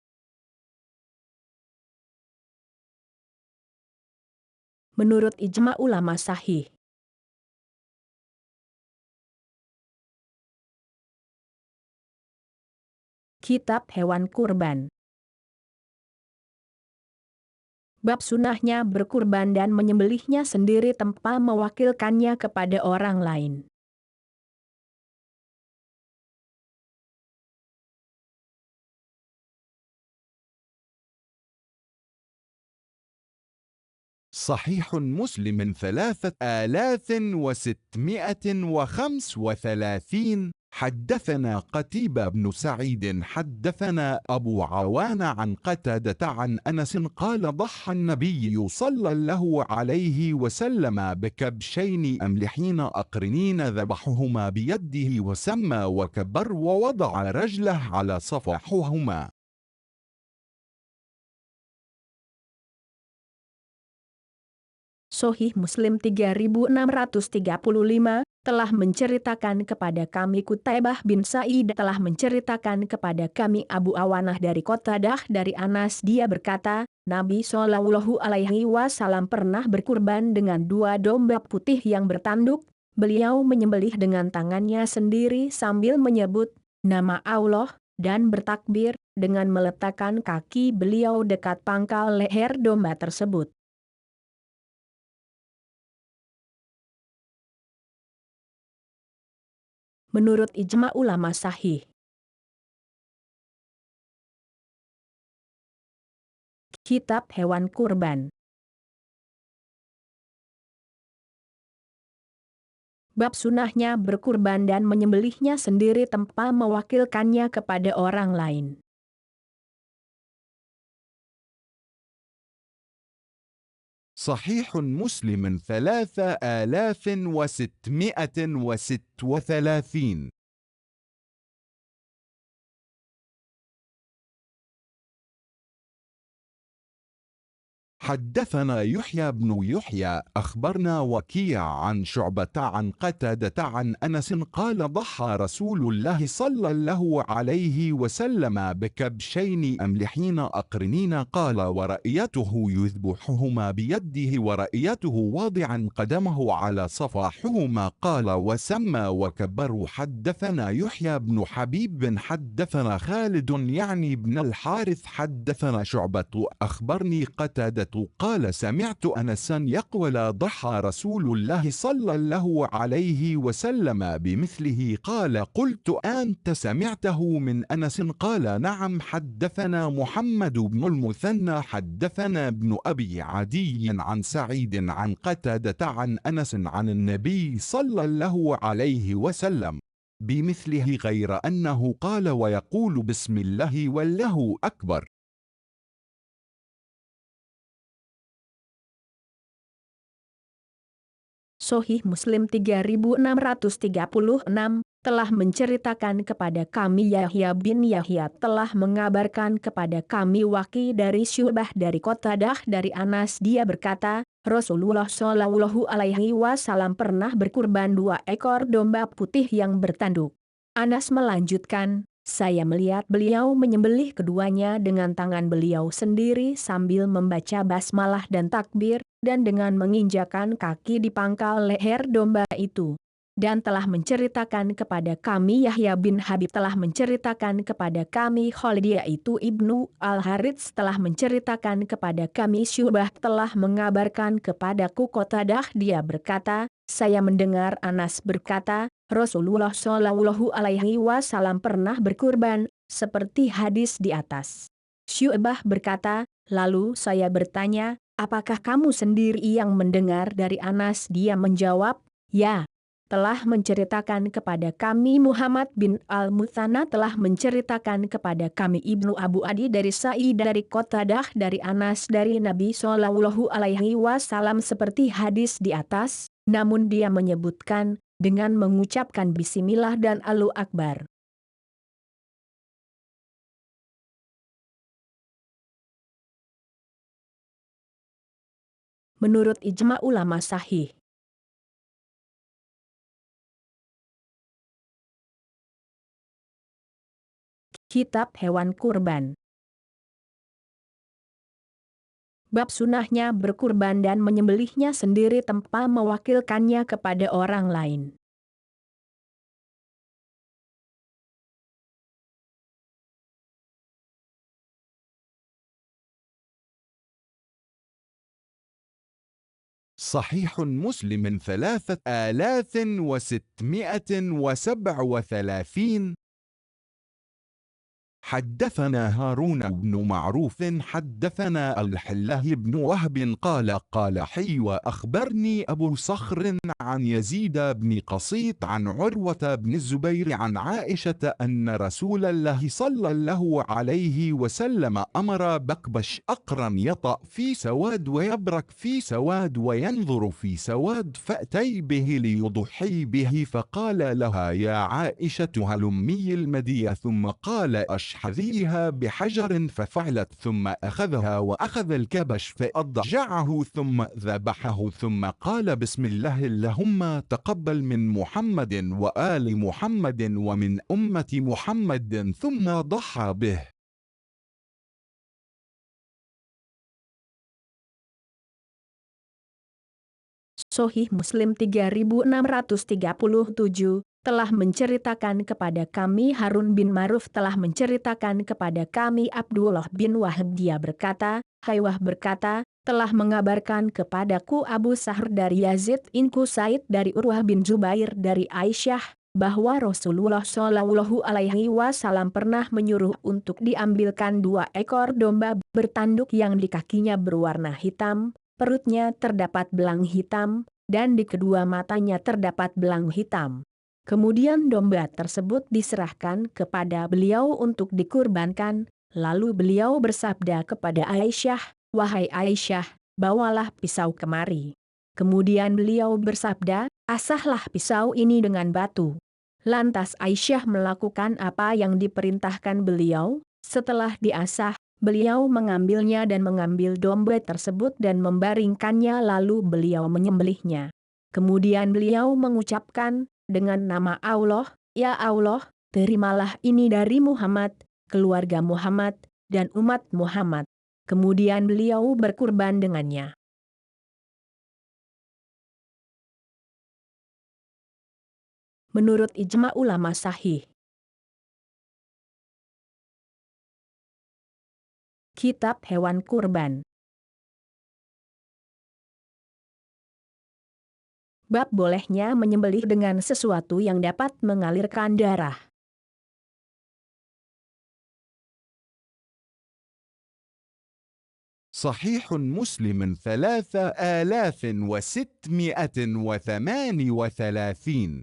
Menurut ijma ulama sahih. Kitab Hewan Kurban. Bab sunnahnya berkurban dan menyembelihnya sendiri tanpa mewakilkannya kepada orang lain. صحيح مسلم 3635. حدثنا قتيبة بن سعيد حدثنا أبو عوان عن قتادة عن أنس قال ضحى النبي صلى الله عليه وسلم بكبشين أملحين أقرنين ذبحهما بيده وسمى وكبر ووضع رجله على صفحهما. Sahih Muslim 3635 telah menceritakan kepada kami Qutaibah bin Sa'id telah menceritakan kepada kami Abu Awanah dari Qatadah dari Anas. Dia berkata, Nabi Shallallahu Alaihi Wasallam pernah berkurban dengan 2 domba putih yang bertanduk. Beliau menyembelih dengan tangannya sendiri sambil menyebut nama Allah dan bertakbir dengan meletakkan kaki beliau dekat pangkal leher domba tersebut. menurut ijma ulama sahih. Kitab Hewan Kurban. Bab sunahnya berkurban dan menyembelihnya sendiri tanpa mewakilkannya kepada orang lain. صحيح مسلم 3636. حدثنا يحيى بن يحيى أخبرنا وكيع عن شعبة عن قتادة عن أنس قال ضحى رسول الله صلى الله عليه وسلم بكبشين أملحين أقرنين قال ورأيته يذبحهما بيده ورأيته واضعا قدمه على صفاحهما قال وسمى وكبر. حدثنا يحيى بن حبيب حدثنا خالد يعني بن الحارث حدثنا شعبة أخبرني قتادة قال سمعت أنسا يقول ضحى رسول الله صلى الله عليه وسلم بمثله قال قلت أنت سمعته من أنس قال نعم. حدثنا محمد بن المثنى حدثنا ابن أبي عدي عن سعيد عن قتادة عن أنس عن النبي صلى الله عليه وسلم بمثله غير أنه قال ويقول بسم الله والله أكبر. Sahih Muslim 3636 telah menceritakan kepada kami Yahya bin Yahya telah mengabarkan kepada kami Waki dari Syu'bah dari Qatadah dari Anas dia berkata, Rasulullah Shallallahu Alaihi Wasallam pernah berkurban 2 ekor domba putih yang bertanduk. Anas melanjutkan, saya melihat beliau menyembelih keduanya dengan tangan beliau sendiri sambil membaca basmalah dan takbir, dan dengan menginjakan kaki di pangkal leher domba itu. Dan telah menceritakan kepada kami Yahya bin Habib telah menceritakan kepada kami Khalid yaitu Ibnu Al-Harits telah menceritakan kepada kami Syu'bah telah mengabarkan kepadaku Qatadah dia berkata, saya mendengar Anas berkata, Rasulullah Shallallahu Alaihi Wasallam pernah berkurban, seperti hadis di atas. Syu'bah berkata, lalu saya bertanya, apakah kamu sendiri yang mendengar dari Anas? Dia menjawab, ya. Telah menceritakan kepada kami Muhammad bin Al-Muthanna telah menceritakan kepada kami Ibnu Abu Adi dari Sa'id dari Qatadah dari Anas dari Nabi Shallallahu Alaihi Wasallam seperti hadis di atas, namun dia menyebutkan dengan mengucapkan Bismillah dan Allahu Akbar. Menurut ijma ulama sahih. Kitab Hewan Kurban. Bab sunahnya berkurban dan menyembelihnya sendiri tanpa mewakilkannya kepada orang lain. صحيح مسلم 3637. حدثنا هارون بن معروف حدثنا الحله بن وهب قال حيوى أخبرني أبو صخر عن يزيد بن قصيط عن عروة بن الزبير عن عائشة أن رسول الله صلى الله عليه وسلم أمر بكبش أقرا يطأ في سواد ويبرك في سواد وينظر في سواد فأتي به ليضحي به فقال لها يا عائشة هلمي المدية ثم قال أشحذيها بحجر ففعلت ثم أخذها وأخذ الكبش فأضجعه ثم ذبحه ثم قال بسم الله اللهم تقبل من محمد وآل محمد ومن أمة محمد ثم ضحى به. Sahih Muslim 3637 telah menceritakan kepada kami Harun bin Maruf telah menceritakan kepada kami Abdullah bin Wahab dia berkata, Haywah berkata, telah mengabarkan kepadaku Abu Sahr dari Yazid bin Qusaid dari Urwah bin Zubair dari Aisyah, bahwa Rasulullah Shallallahu Alaihi Wasallam pernah menyuruh untuk diambilkan 2 ekor domba bertanduk yang di kakinya berwarna hitam, perutnya terdapat belang hitam, dan di kedua matanya terdapat belang hitam. Kemudian domba tersebut diserahkan kepada beliau untuk dikurbankan, lalu beliau bersabda kepada Aisyah, "Wahai Aisyah, bawalah pisau kemari." Kemudian beliau bersabda, "Asahlah pisau ini dengan batu." Lantas Aisyah melakukan apa yang diperintahkan beliau. Setelah diasah, beliau mengambilnya dan mengambil domba tersebut dan membaringkannya, lalu beliau menyembelihnya. Kemudian beliau mengucapkan, dengan nama Allah, "Ya Allah, terimalah ini dari Muhammad, keluarga Muhammad, dan umat Muhammad." Kemudian beliau berkurban dengannya. Menurut ijma ulama sahih. Kitab Hewan Kurban. Bab bolehnya menyembelih dengan sesuatu yang dapat mengalirkan darah. صحيح مسلم 3638.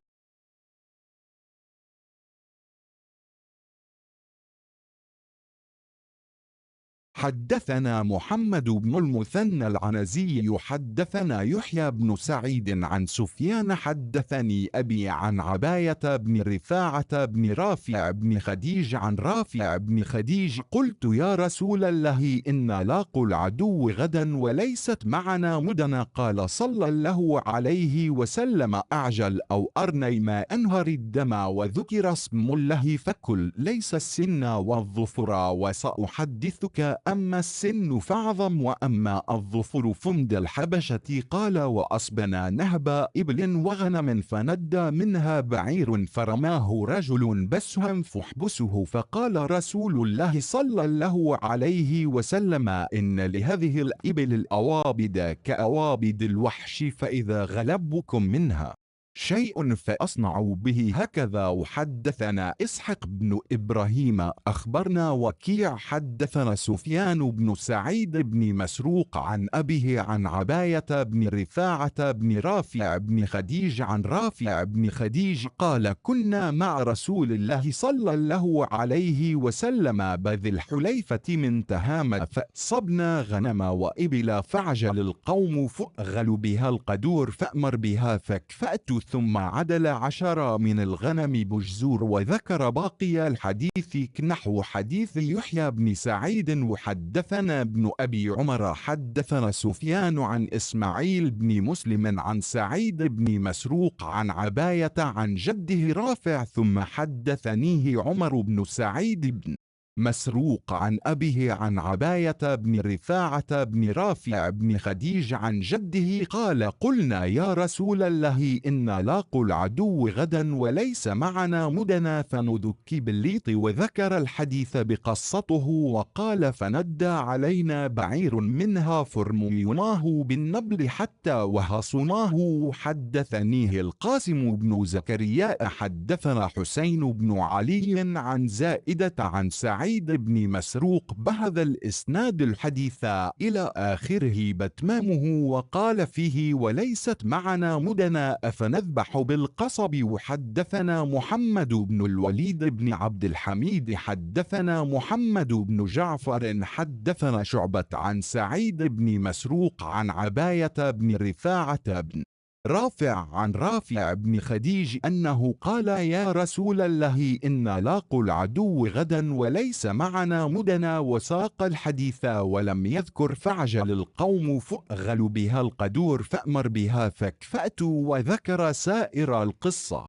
حدثنا محمد بن المثنى العنزي حدثنا يحيى بن سعيد عن سفيان حدثني أبي عن عباية بن رفاعة بن رافع بن خديج عن رافع بن خديج قلت يا رسول الله إنا لاقوا العدو غدا وليست معنا مدنا قال صلى الله عليه وسلم أعجل أو أرني ما أنهر الدم وذكر اسم الله فكل ليس السن والظفر وسأحدثك أما السن فاعظم وأما الظفر فمد الحبشة قال وأصبنا نهب إبل وغنم فندى منها بعير فرماه رجل بسهم فاحبسه فقال رسول الله صلى الله عليه وسلم إن لهذه الإبل الأوابد كأوابد الوحش فإذا غلبكم منها شيء فأصنعوا به هكذا. وحدثنا إسحاق بن إبراهيم أخبرنا وكيع حدثنا سفيان بن سعيد بن مسروق عن أبيه عن عباية بن رفاعة بن رافع بن خديج عن رافع بن خديج قال كنا مع رسول الله صلى الله عليه وسلم بذي الحليفة من تهامة فأصبنا غنم وإبل فعجل القوم فأغل بها القدور فأمر بها فكفأت ثم عدل 10 من الغنم بجزور وذكر باقي الحديث نحو حديث يحيى بن سعيد. وحدثنا ابن أبي عمر حدثنا سفيان عن إسماعيل بن مسلم عن سعيد بن مسروق عن عباية عن جده رافع ثم حدثنيه عمر بن سعيد بن مسروق عن أبيه عن عباية بن رفاعة بن رافع بن خديج عن جده قال قلنا يا رسول الله إنا لاقوا العدو غدا وليس معنا مدنا فندك بالليط وذكر الحديث بقصته وقال فندى علينا بعير منها فرميناه بالنبل حتى وهصناه. حدثنيه القاسم بن زكريا حدثنا حسين بن علي عن زائدة عن سعيد بن مسروق بهذا الإسناد الحديث إلى آخره بتمامه وقال فيه وليست معنا مدنا أفنذبح بالقصب. وحدثنا محمد بن الوليد بن عبد الحميد حدثنا محمد بن جعفر حدثنا شعبة عن سعيد بن مسروق عن عباية بن رفاعة بن رافع عن رافع بن خديج أنه قال يا رسول الله إنا لاقوا العدو غدا وليس معنا مدنا وساق الحديث ولم يذكر فعجل القوم فأغل بها القدور فأمر بها فكفأت وذكر سائر القصة.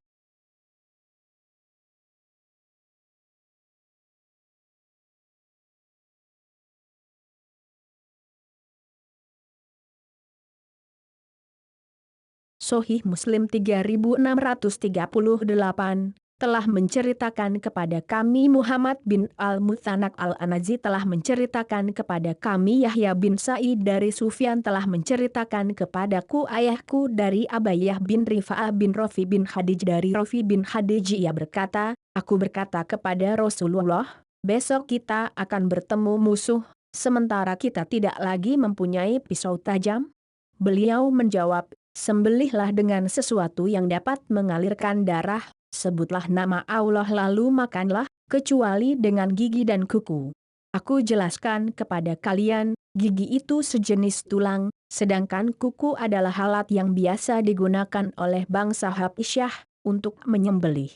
Sahih Muslim 3638, telah menceritakan kepada kami, Muhammad bin Al-Muthanak Al-Anazi telah menceritakan kepada kami, Yahya bin Sa'id dari Sufyan telah menceritakan kepadaku ayahku dari Abayyah bin Rifa'ah bin Rafi bin Khadij dari Rafi bin Khadij. Ia berkata, aku berkata kepada Rasulullah, besok kita akan bertemu musuh, sementara kita tidak lagi mempunyai pisau tajam. Beliau menjawab, sembelihlah dengan sesuatu yang dapat mengalirkan darah, sebutlah nama Allah lalu makanlah, kecuali dengan gigi dan kuku. Aku jelaskan kepada kalian, gigi itu sejenis tulang, sedangkan kuku adalah alat yang biasa digunakan oleh bangsa Habisyah untuk menyembelih.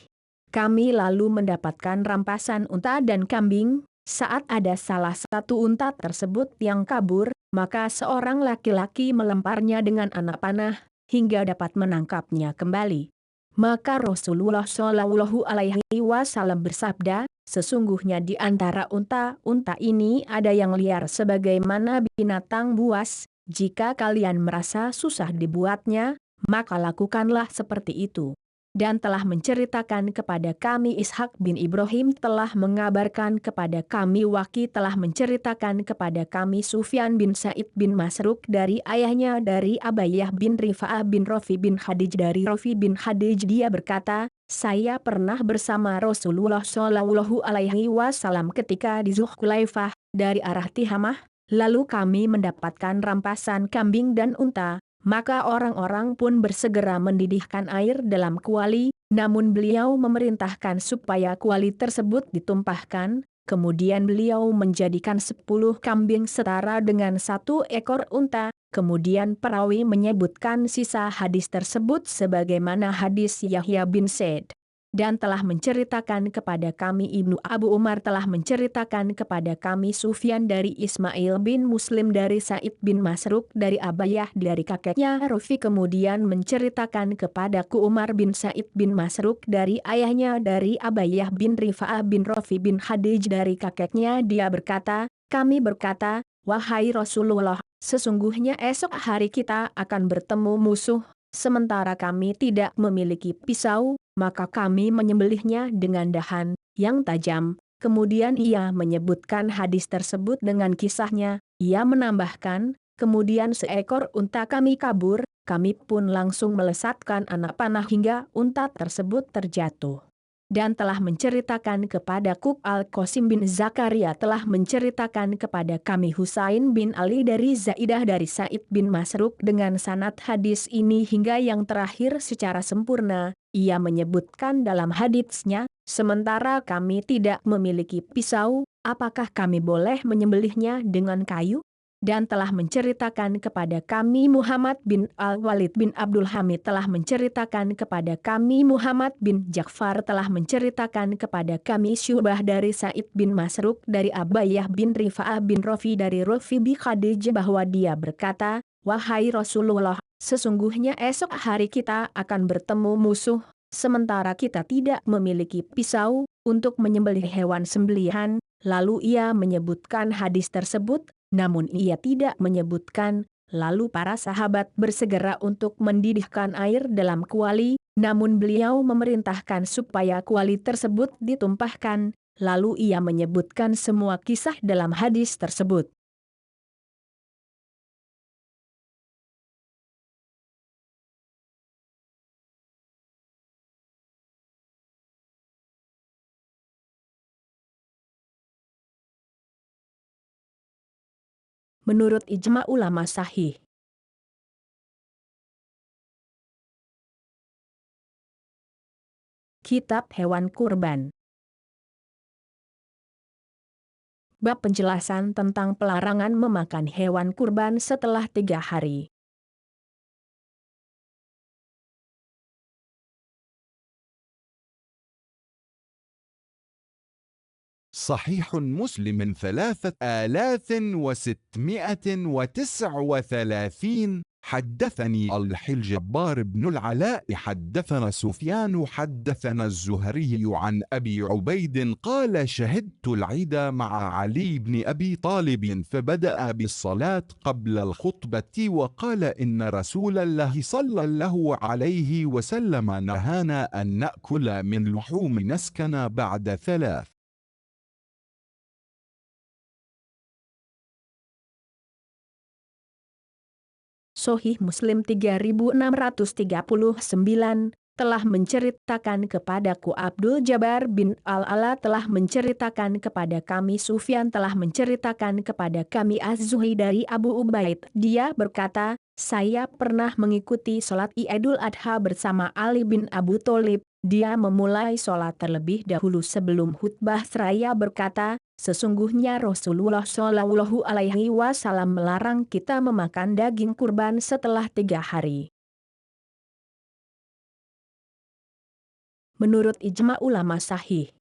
Kami lalu mendapatkan rampasan unta dan kambing. Saat ada salah satu unta tersebut yang kabur, maka seorang laki-laki melemparnya dengan anak panah, hingga dapat menangkapnya kembali. Maka Rasulullah Shallallahu Alaihi Wasallam bersabda, sesungguhnya di antara unta-unta ini ada yang liar sebagaimana binatang buas, jika kalian merasa susah dibuatnya, maka lakukanlah seperti itu. Dan telah menceritakan kepada kami Ishak bin Ibrahim telah mengabarkan kepada kami Waki telah menceritakan kepada kami Sufyan bin Sa'id bin Masruk dari ayahnya dari Abayyah bin Rifa'ah bin Rafi bin Khadij dari Rafi bin Khadij. Dia berkata, saya pernah bersama Rasulullah Shallallahu Alaihi Wasallam ketika di Zulhulaifah dari arah Tihamah, lalu kami mendapatkan rampasan kambing dan unta. Maka orang-orang pun bersegera mendidihkan air dalam kuali, namun beliau memerintahkan supaya kuali tersebut ditumpahkan, kemudian beliau menjadikan 10 kambing setara dengan 1 ekor unta, kemudian perawi menyebutkan sisa hadis tersebut sebagaimana hadis Yahya bin Sa'id. Dan telah menceritakan kepada kami Ibnu Abu Umar telah menceritakan kepada kami Sufyan dari Ismail bin Muslim dari Sa'id bin Masruk dari Abayyah dari kakeknya Rafi kemudian menceritakan kepadaku Umar bin Sa'id bin Masruk dari ayahnya dari Abayyah bin Rifa'ah bin Rafi bin Khadij dari kakeknya. Dia berkata, kami berkata, wahai Rasulullah, sesungguhnya esok hari kita akan bertemu musuh, sementara kami tidak memiliki pisau, maka kami menyembelihnya dengan dahan yang tajam. Kemudian ia menyebutkan hadis tersebut dengan kisahnya. Ia menambahkan, kemudian seekor unta kami kabur, kami pun langsung melesatkan anak panah hingga unta tersebut terjatuh. Dan telah menceritakan kepadaku Al-Qasim bin Zakaria telah menceritakan kepada kami Husain bin Ali dari Zaidah dari Sa'id bin Masruk dengan sanad hadis ini hingga yang terakhir secara sempurna. Ia menyebutkan dalam haditsnya, sementara kami tidak memiliki pisau, apakah kami boleh menyembelihnya dengan kayu? Dan telah menceritakan kepada kami Muhammad bin Al-Walid bin Abdul Hamid telah menceritakan kepada kami Muhammad bin Ja'far telah menceritakan kepada kami Syubah dari Sa'id bin Masruk dari Abayyah bin Rifa'ah bin Rafi dari Rafi bin Khadij bahwa dia berkata, wahai Rasulullah, sesungguhnya esok hari kita akan bertemu musuh, sementara kita tidak memiliki pisau untuk menyembelih hewan sembelihan. Lalu ia menyebutkan hadis tersebut, namun ia tidak menyebutkan, lalu para sahabat bersegera untuk mendidihkan air dalam kuali, namun beliau memerintahkan supaya kuali tersebut ditumpahkan, lalu ia menyebutkan semua kisah dalam hadis tersebut. Menurut ijma ulama sahih. Kitab Hewan Kurban. Bab penjelasan tentang pelarangan memakan hewan kurban setelah 3 hari. صحيح مسلم 3639 حدثني الجبار بن العلاء حدثنا سفيان حدثنا الزهري عن أبي عبيد قال شهدت العيد مع علي بن أبي طالب فبدأ بالصلاة قبل الخطبة وقال إن رسول الله صلى الله عليه وسلم نهانا أن نأكل من لحوم نسكن بعد 3. Sahih Muslim 3639 telah menceritakan kepadaku Abdul Jabbar bin Al-Ala telah menceritakan kepada kami Sufyan telah menceritakan kepada kami Az-Zuhri dari Abu Ubaid. Dia berkata, saya pernah mengikuti sholat Idul Adha bersama Ali bin Abu Thalib. Dia memulai sholat terlebih dahulu sebelum khutbah seraya berkata, sesungguhnya Rasulullah Shallallahu Alaihi Wasallam melarang kita memakan daging kurban setelah 3 hari. Menurut ijma ulama sahih.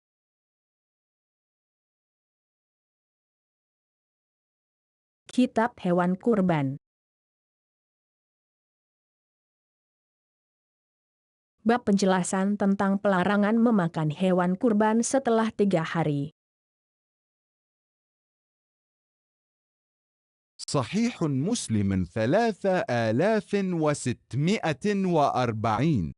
Kitab Hewan Kurban. Bab penjelasan tentang pelarangan memakan hewan kurban setelah 3 hari. صحيح مسلم 3640.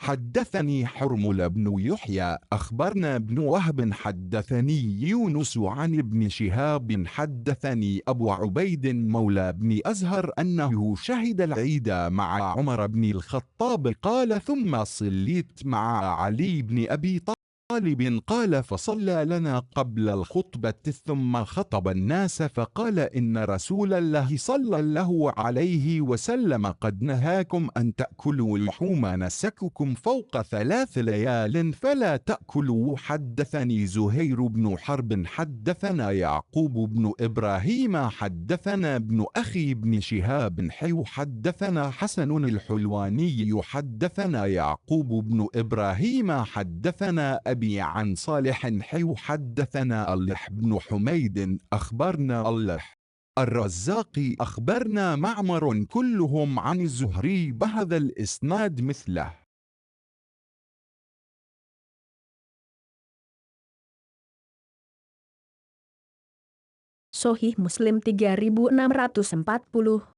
حدثني حرمل بن يحيى أخبرنا ابن وهب حدثني يونس عن ابن شهاب حدثني أبو عبيد مولى بن أزهر أنه شهد العيد مع عمر بن الخطاب قال ثم صليت مع علي بن أبي طالب قال فصلى لنا قبل الخطبة ثم خطب الناس فقال إن رسول الله صلى الله عليه وسلم قد نهاكم أن تأكلوا لحوم نسككم فوق 3 ليال فلا تأكلوا. حدثني زهير بن حرب حدثنا يعقوب بن إبراهيم حدثنا ابن أخي بن شهاب حدثنا حسن الحلواني حدثنا يعقوب بن إبراهيم حدثنا أبي عن صالح حدثنا اللح بن حميد أخبرنا اللح الرزاقي أخبرنا معمر كلهم عن الزهري بهذا الإسناد مثله. Sahih Muslim 3640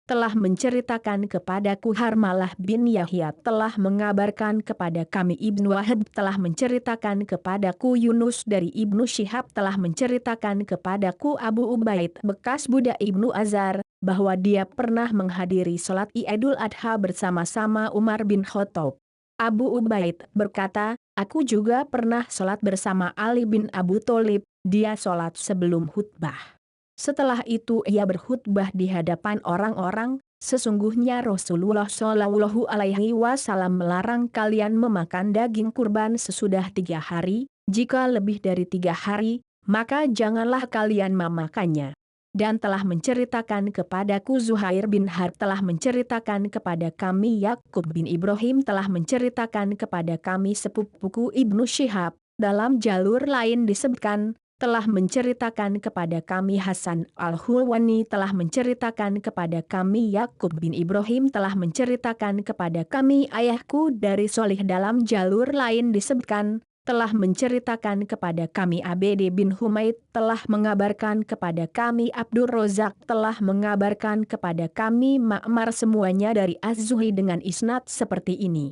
telah menceritakan kepadaku Harmalah bin Yahya telah mengabarkan kepada kami Ibnu Wahab telah menceritakan kepadaku Yunus dari Ibnu Syihab telah menceritakan kepadaku Abu Ubaid bekas budak Ibnu Azhar bahwa dia pernah menghadiri sholat Idul Adha bersama-sama Umar bin Khattab. Abu Ubaid berkata, aku juga pernah sholat bersama Ali bin Abu Thalib, dia sholat sebelum khutbah. Setelah itu ia berkhutbah di hadapan orang-orang, sesungguhnya Rasulullah Shallallahu Alaihi Wasallam melarang kalian memakan daging kurban sesudah 3 hari, jika lebih dari 3 hari, maka janganlah kalian memakannya. Dan telah menceritakan kepadaku Zuhair bin Harb telah menceritakan kepada kami Yakub bin Ibrahim telah menceritakan kepada kami sepupuku Ibnu Syihab, dalam jalur lain disebutkan, telah menceritakan kepada kami Hasan al-Hulwani telah menceritakan kepada kami Yakub bin Ibrahim telah menceritakan kepada kami ayahku dari Solih dalam jalur lain disebutkan, telah menceritakan kepada kami Abd bin Humaid telah mengabarkan kepada kami Abdur Rozak telah mengabarkan kepada kami Ma'mar semuanya dari Az-Zuhri dengan isnad seperti ini.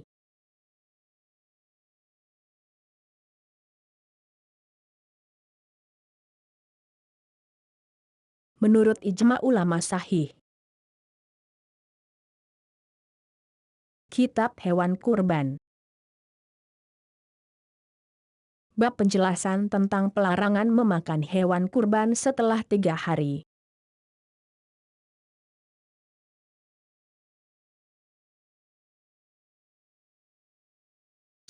Menurut ijma ulama sahih. Kitab Hewan Kurban. Bab penjelasan tentang pelarangan memakan hewan kurban setelah 3 hari.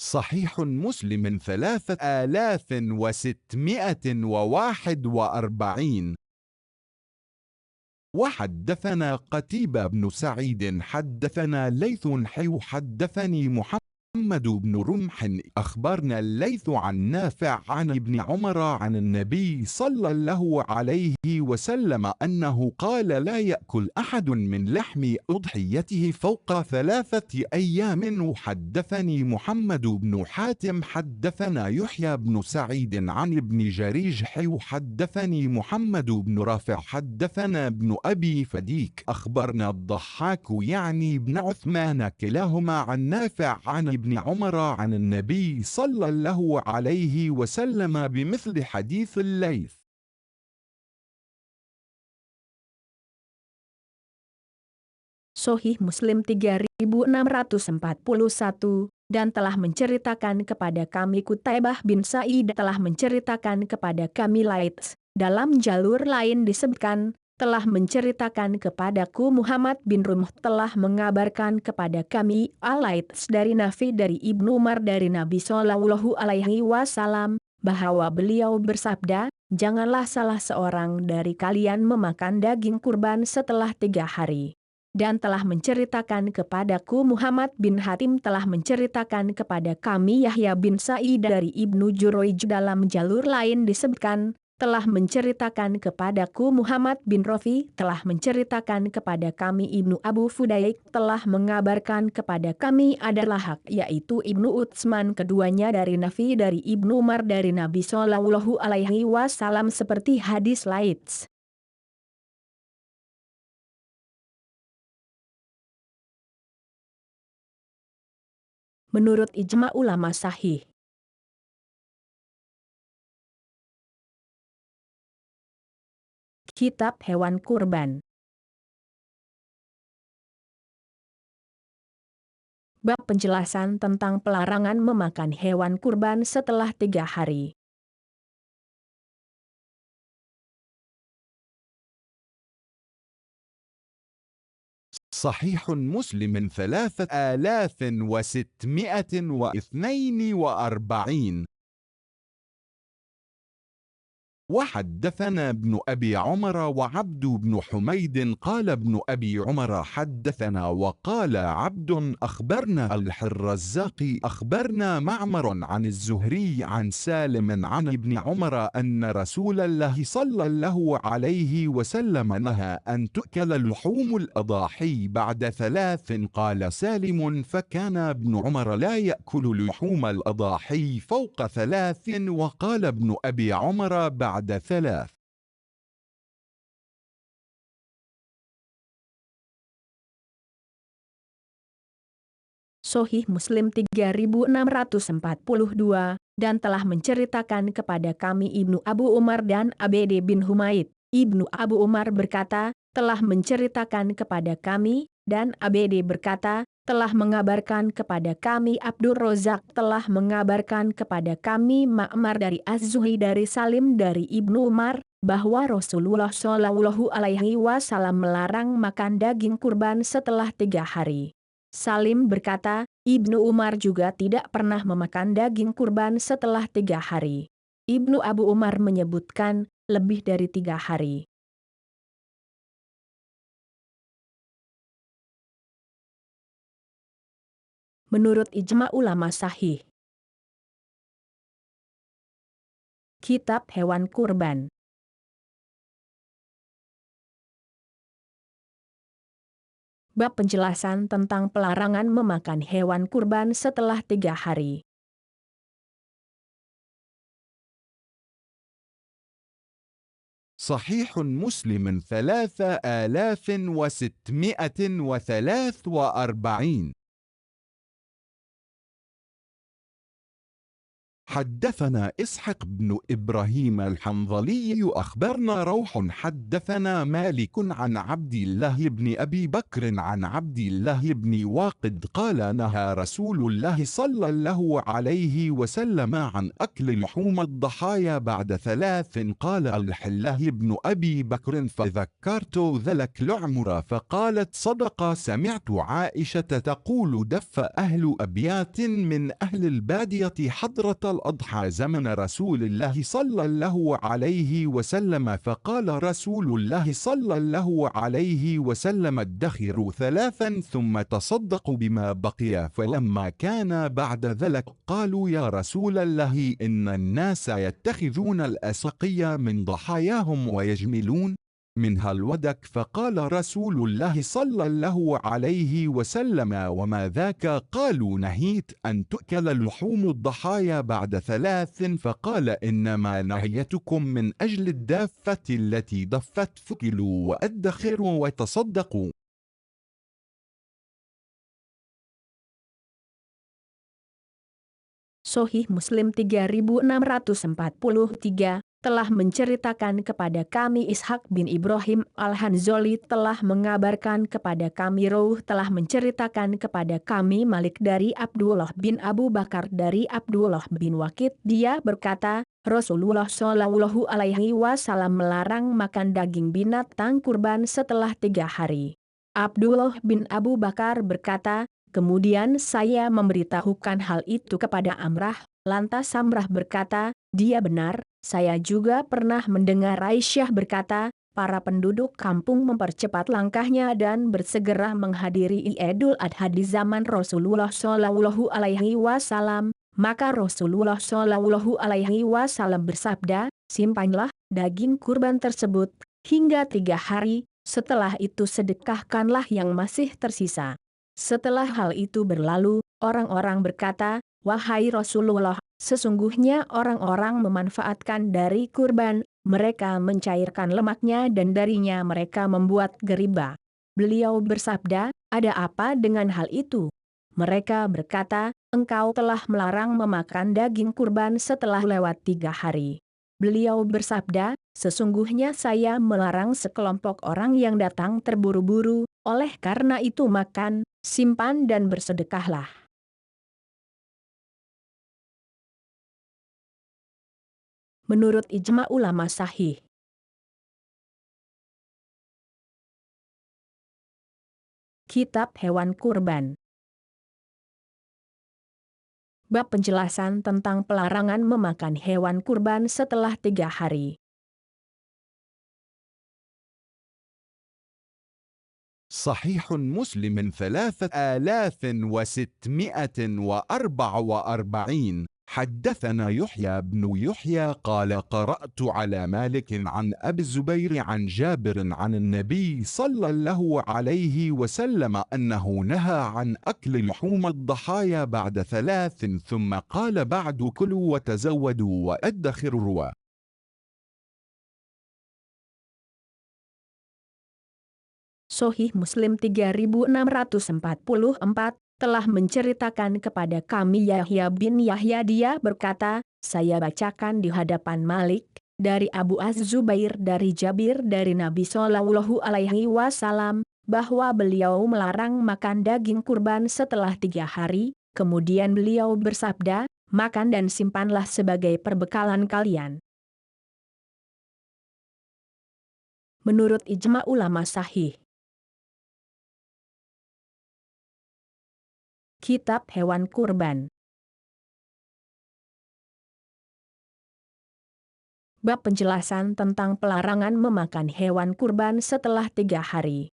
صحيح مسلم 3641. وحدثنا قتيبة بن سعيد حدثنا ليث حدثني محمد محمد بن رمح أخبرنا الليث عن نافع عن ابن عمر عن النبي صلى الله عليه وسلم أنه قال لا يأكل أحد من لحم أضحيته فوق 3 أيام. وحدثني محمد بن حاتم حدثنا يحيى بن سعيد عن ابن جريج حدثني محمد بن رافع حدثنا ابن أبي فديك أخبرنا الضحاك يعني ابن عثمان كلاهما عن نافع عن ابن عمر عن النبي صلى الله عليه وسلم بمثل حديث الليث. Sahih Muslim 3641, dan telah menceritakan kepada kami Qutaibah bin Sa'id telah menceritakan kepada kami Laits, dalam jalur lain disebutkan, telah menceritakan kepadaku Muhammad bin Rumh telah mengabarkan kepada kami Al-Laits dari Nafi dari Ibnu Umar dari Nabi Shallallahu Alaihi Wasallam, bahwa beliau bersabda, janganlah salah seorang dari kalian memakan daging kurban setelah 3 hari. Dan telah menceritakan kepadaku Muhammad bin Hatim telah menceritakan kepada kami Yahya bin Sa'id dari Ibnu Jurayj dalam jalur lain disebutkan, telah menceritakan kepadaku Muhammad bin Rafi telah menceritakan kepada kami Ibnu Abu Fudaik telah mengabarkan kepada kami adalah Hak yaitu Ibnu Utsman keduanya dari Nafi dari Ibnu Umar dari Nabi Shallallahu Alaihi Wasallam seperti hadis Laits. Menurut ijma ulama sahih. Kitab Hewan Kurban. Bab penjelasan tentang pelarangan memakan hewan kurban setelah 3 hari. صحيح مسلم 3642. وحدثنا ابن أبي عمر وعبد بن حميد قال ابن أبي عمر حدثنا وقال عبد أخبرنا الرزاق أخبرنا معمر عن الزهري عن سالم عن ابن عمر أن رسول الله صلى الله عليه وسلم نهى أن تؤكل لحوم الأضاحي بعد 3. قال سالم فكان ابن عمر لا يأكل لحوم الأضاحي فوق 3. وقال ابن أبي عمر بعد 3. Sahih Muslim 3642, dan telah menceritakan kepada kami Ibnu Abu Umar dan Abd bin Humaid. Ibnu Abu Umar berkata, telah menceritakan kepada kami, dan Abd berkata, telah mengabarkan kepada kami Abdur Razak telah mengabarkan kepada kami Ma'mar dari Az-Zuhri dari Salim dari Ibnu Umar, bahwa Rasulullah Shallallahu Alaihi Wasallam melarang makan daging kurban setelah 3 hari. Salim berkata, Ibnu Umar juga tidak pernah memakan daging kurban setelah 3 hari. Ibnu Abu Umar menyebutkan, lebih dari 3 hari. Menurut ijma ulama sahih. Kitab Hewan Kurban. Bab penjelasan tentang pelarangan memakan hewan kurban setelah 3 hari. صحيح مسلم 3643. حدثنا إسحاق بن إبراهيم الحنظلي أخبرنا روح حدثنا مالك عن عبد الله بن أبي بكر عن عبد الله بن واقد قال نهى رسول الله صلى الله عليه وسلم عن أكل لحوم الضحايا بعد 3. قال الحله بن أبي بكر فذكرت ذلك لعمر فقالت صدق سمعت عائشة تقول دف أهل أبيات من أهل البادية حضرة الأضحى زمن رسول الله صلى الله عليه وسلم، فقال رسول الله صلى الله عليه وسلم: ادخروا 3 ثم تصدقوا بما بقي. فلما كان بعد ذلك قالوا: يا رسول الله، إن الناس يتخذون الأسقية من ضحاياهم ويجملون منها الودك. فقال رسول الله صلى الله عليه وسلم: وما ذاك؟ قالوا: نهيت أن تؤكل لحوم الضحايا بعد 3. فقال: إنما نهيتكم من أجل الدافة التي ضفت، فكلوا وأدخروا وتصدقوا. Sahih Muslim 3643 telah menceritakan kepada kami Ishak bin Ibrahim Al-Hanzali telah mengabarkan kepada kami Rawh telah menceritakan kepada kami Malik dari Abdullah bin Abu Bakar dari Abdullah bin Waqid. Dia berkata, Rasulullah Shallallahu Alaihi Wasallam melarang makan daging binatang kurban setelah 3 hari. Abdullah bin Abu Bakar berkata, kemudian saya memberitahukan hal itu kepada Amrah, lantas Amrah berkata, dia benar. Saya juga pernah mendengar Aisyah berkata, para penduduk kampung mempercepat langkahnya dan bersegera menghadiri Idul Adha di zaman Rasulullah Shallallahu Alaihi Wasallam. Maka Rasulullah Shallallahu Alaihi Wasallam bersabda, simpanlah daging kurban tersebut hingga 3 hari, setelah itu sedekahkanlah yang masih tersisa. Setelah hal itu berlalu, orang-orang berkata, wahai Rasulullah, sesungguhnya orang-orang memanfaatkan dari kurban, mereka mencairkan lemaknya dan darinya mereka membuat geriba. Beliau bersabda, ada apa dengan hal itu? Mereka berkata, engkau telah melarang memakan daging kurban setelah lewat 3 hari. Beliau bersabda, sesungguhnya saya melarang sekelompok orang yang datang terburu-buru, oleh karena itu makan, simpan dan bersedekahlah. Menurut ijma ulama sahih. Kitab Hewan Kurban. Bab penjelasan tentang pelarangan memakan hewan kurban setelah 3 hari. صحيح مسلم 3644. حدثنا يحيى بن يحيى قال: قرأت على مالك عن أبي الزبير عن جابر عن النبي صلى الله عليه وسلم أنه نهى عن أكل لحوم الضحايا بعد 3، ثم قال بعد: كلوا وتزودوا وادخروا. Sahih Muslim 3644 telah menceritakan kepada kami Yahya bin Yahya. Dia berkata, saya bacakan di hadapan Malik, dari Abu Az-Zubair dari Jabir dari Nabi Shallallahu Alaihi Wasallam, bahwa beliau melarang makan daging kurban setelah 3 hari, kemudian beliau bersabda, makan dan simpanlah sebagai perbekalan kalian. Menurut ijma ulama sahih. Kitab Hewan Kurban. Bab penjelasan tentang pelarangan memakan hewan kurban setelah 3 hari.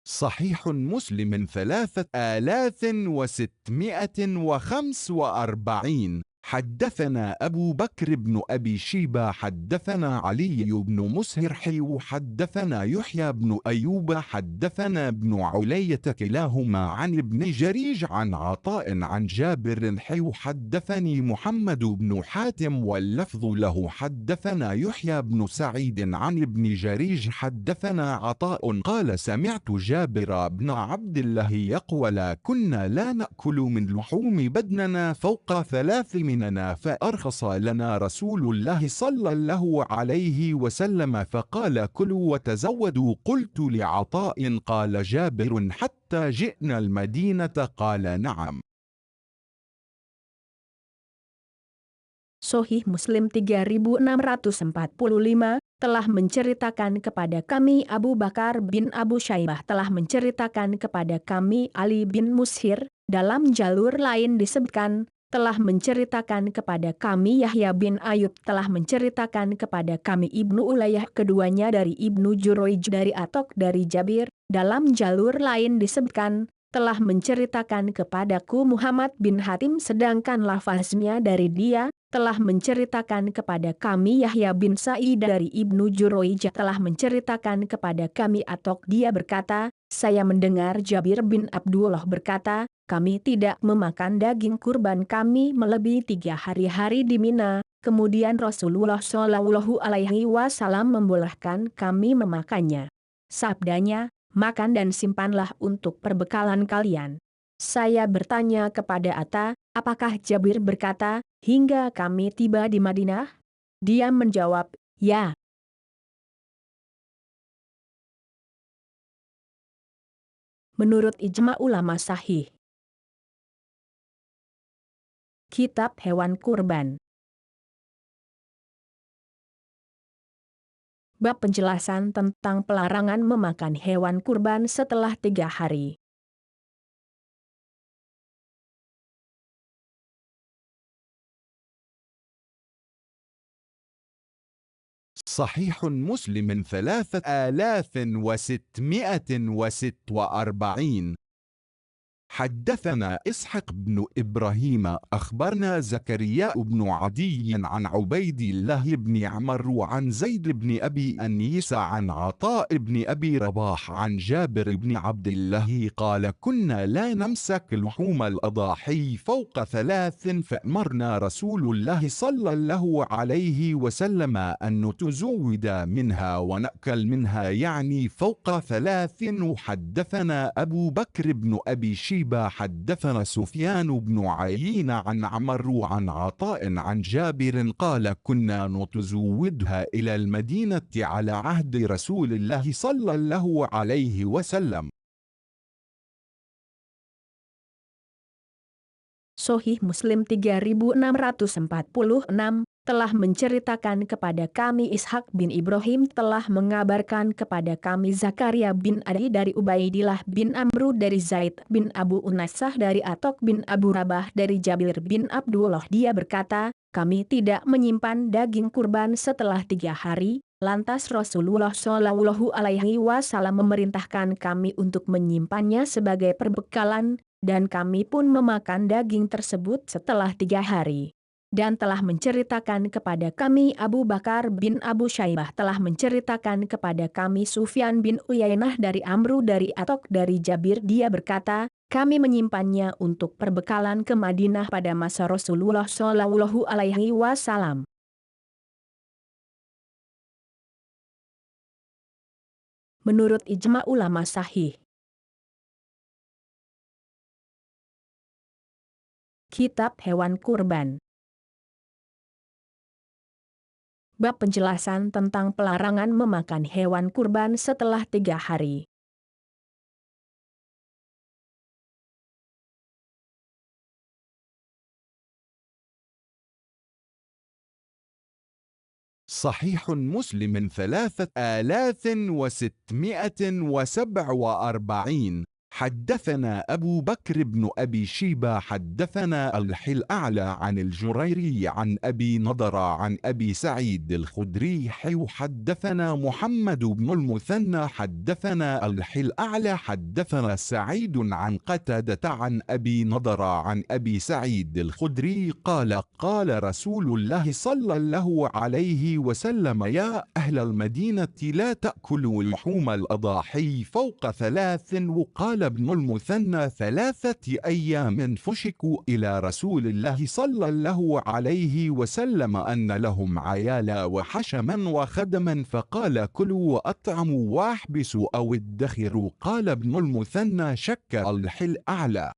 صحيح مسلم 3645. حدثنا أبو بكر بن أبي شيبة حدثنا علي بن مسهر حدثنا يحيى بن أيوب حدثنا ابن علية كلاهما عن ابن جريج عن عطاء عن جابر حدثني محمد بن حاتم واللفظ له حدثنا يحيى بن سعيد عن ابن جريج حدثنا عطاء قال: سمعت جابر بن عبد الله يقول: كنا لا نأكل من لحوم بدننا فوق 3 مننا، فأرخص لنا رسول الله صلى الله عليه وسلم فقال: كلوا وتزودوا. قلت لعطاء: قال جابر: حتى جئنا المدينة؟ قال: نعم. Sahih Muslim 3645 telah menceritakan kepada kami Abu Bakar bin Abu Syaibah telah menceritakan kepada kami Ali bin Mushir, dalam jalur lain disebutkan, telah menceritakan kepada kami Yahya bin Ayub telah menceritakan kepada kami Ibnu Ulayyah keduanya dari Ibnu Jurayj dari Atok dari Jabir, dalam jalur lain disebutkan, telah menceritakan kepadaku Muhammad bin Hatim sedangkan lafaznya dari dia, telah menceritakan kepada kami Yahya bin Sa'id dari Ibnu Jurayj telah menceritakan kepada kami Atok dia berkata, saya mendengar Jabir bin Abdullah berkata, kami tidak memakan daging kurban kami melebihi 3 hari-hari di Mina, kemudian Rasulullah Shallallahu Alaihi Wasallam membolehkan kami memakannya. Sabdanya, makan dan simpanlah untuk perbekalan kalian. Saya bertanya kepada Atta, apakah Jabir berkata, hingga kami tiba di Madinah? Dia menjawab, ya. Menurut ijma ulama sahih. Kitab Hewan Kurban. Bab penjelasan tentang pelarangan memakan hewan kurban setelah 3 hari. صحيح مسلم 3646. حدثنا إسحاق بن إبراهيم أخبرنا زكريا بن عدي عن عبيد الله بن عمرو عن زيد بن أبي أنيس عن عطاء بن أبي رباح عن جابر بن عبد الله قال كنا لا نمسك لحوم الأضاحي فوق 3 فأمرنا رسول الله صلى الله عليه وسلم أن نتزود منها ونأكل منها يعني فوق 3. حدثنا أبو بكر بن أبي شيبة حدثنا سفيان بن عيين عن عمرو عن عطاء عن جابر قال كنا نتزودها إلى المدينة على عهد رسول الله صلى الله عليه وسلم. Sahih Muslim 3646 telah menceritakan kepada kami Ishak bin Ibrahim telah mengabarkan kepada kami Zakaria bin Adi dari Ubaidillah bin Amru dari Zaid bin Abu Unaisah dari Atok bin Abu Rabah dari Jabir bin Abdullah dia berkata, kami tidak menyimpan daging kurban setelah 3 hari, lantas Rasulullah Shallallahu Alaihi Wasallam memerintahkan kami untuk menyimpannya sebagai perbekalan, dan kami pun memakan daging tersebut setelah 3 hari. Dan telah menceritakan kepada kami Abu Bakar bin Abu Syaibah telah menceritakan kepada kami Sufyan bin Uyainah dari Amru dari Atok dari Jabir dia berkata, kami menyimpannya untuk perbekalan ke Madinah pada masa Rasulullah Shallallahu Alaihi Wasallam. Menurut ijma ulama sahih. Kitab Hewan Kurban. Bab penjelasan tentang pelarangan memakan hewan kurban setelah 3 hari. صحيح مسلم 3647. حدثنا أبو بكر بن أبي شيبة حدثنا الأعلى عن الجريري عن أبي نضر عن أبي سعيد الخدري حدثنا محمد بن المثنى حدثنا الأعلى حدثنا سعيد عن قتادة عن أبي نضر عن أبي سعيد الخدري قال قال رسول الله صلى الله عليه وسلم يا أهل المدينة لا تأكلوا لحوم الأضاحي فوق 3. وقال ابن المثنى 3 أيام فشكوا إلى رسول الله صلى الله عليه وسلم أن لهم عيالا وحشما وخدما فقال كلوا وأطعموا واحبسوا أو ادخروا قال ابن المثنى شك الأعلى.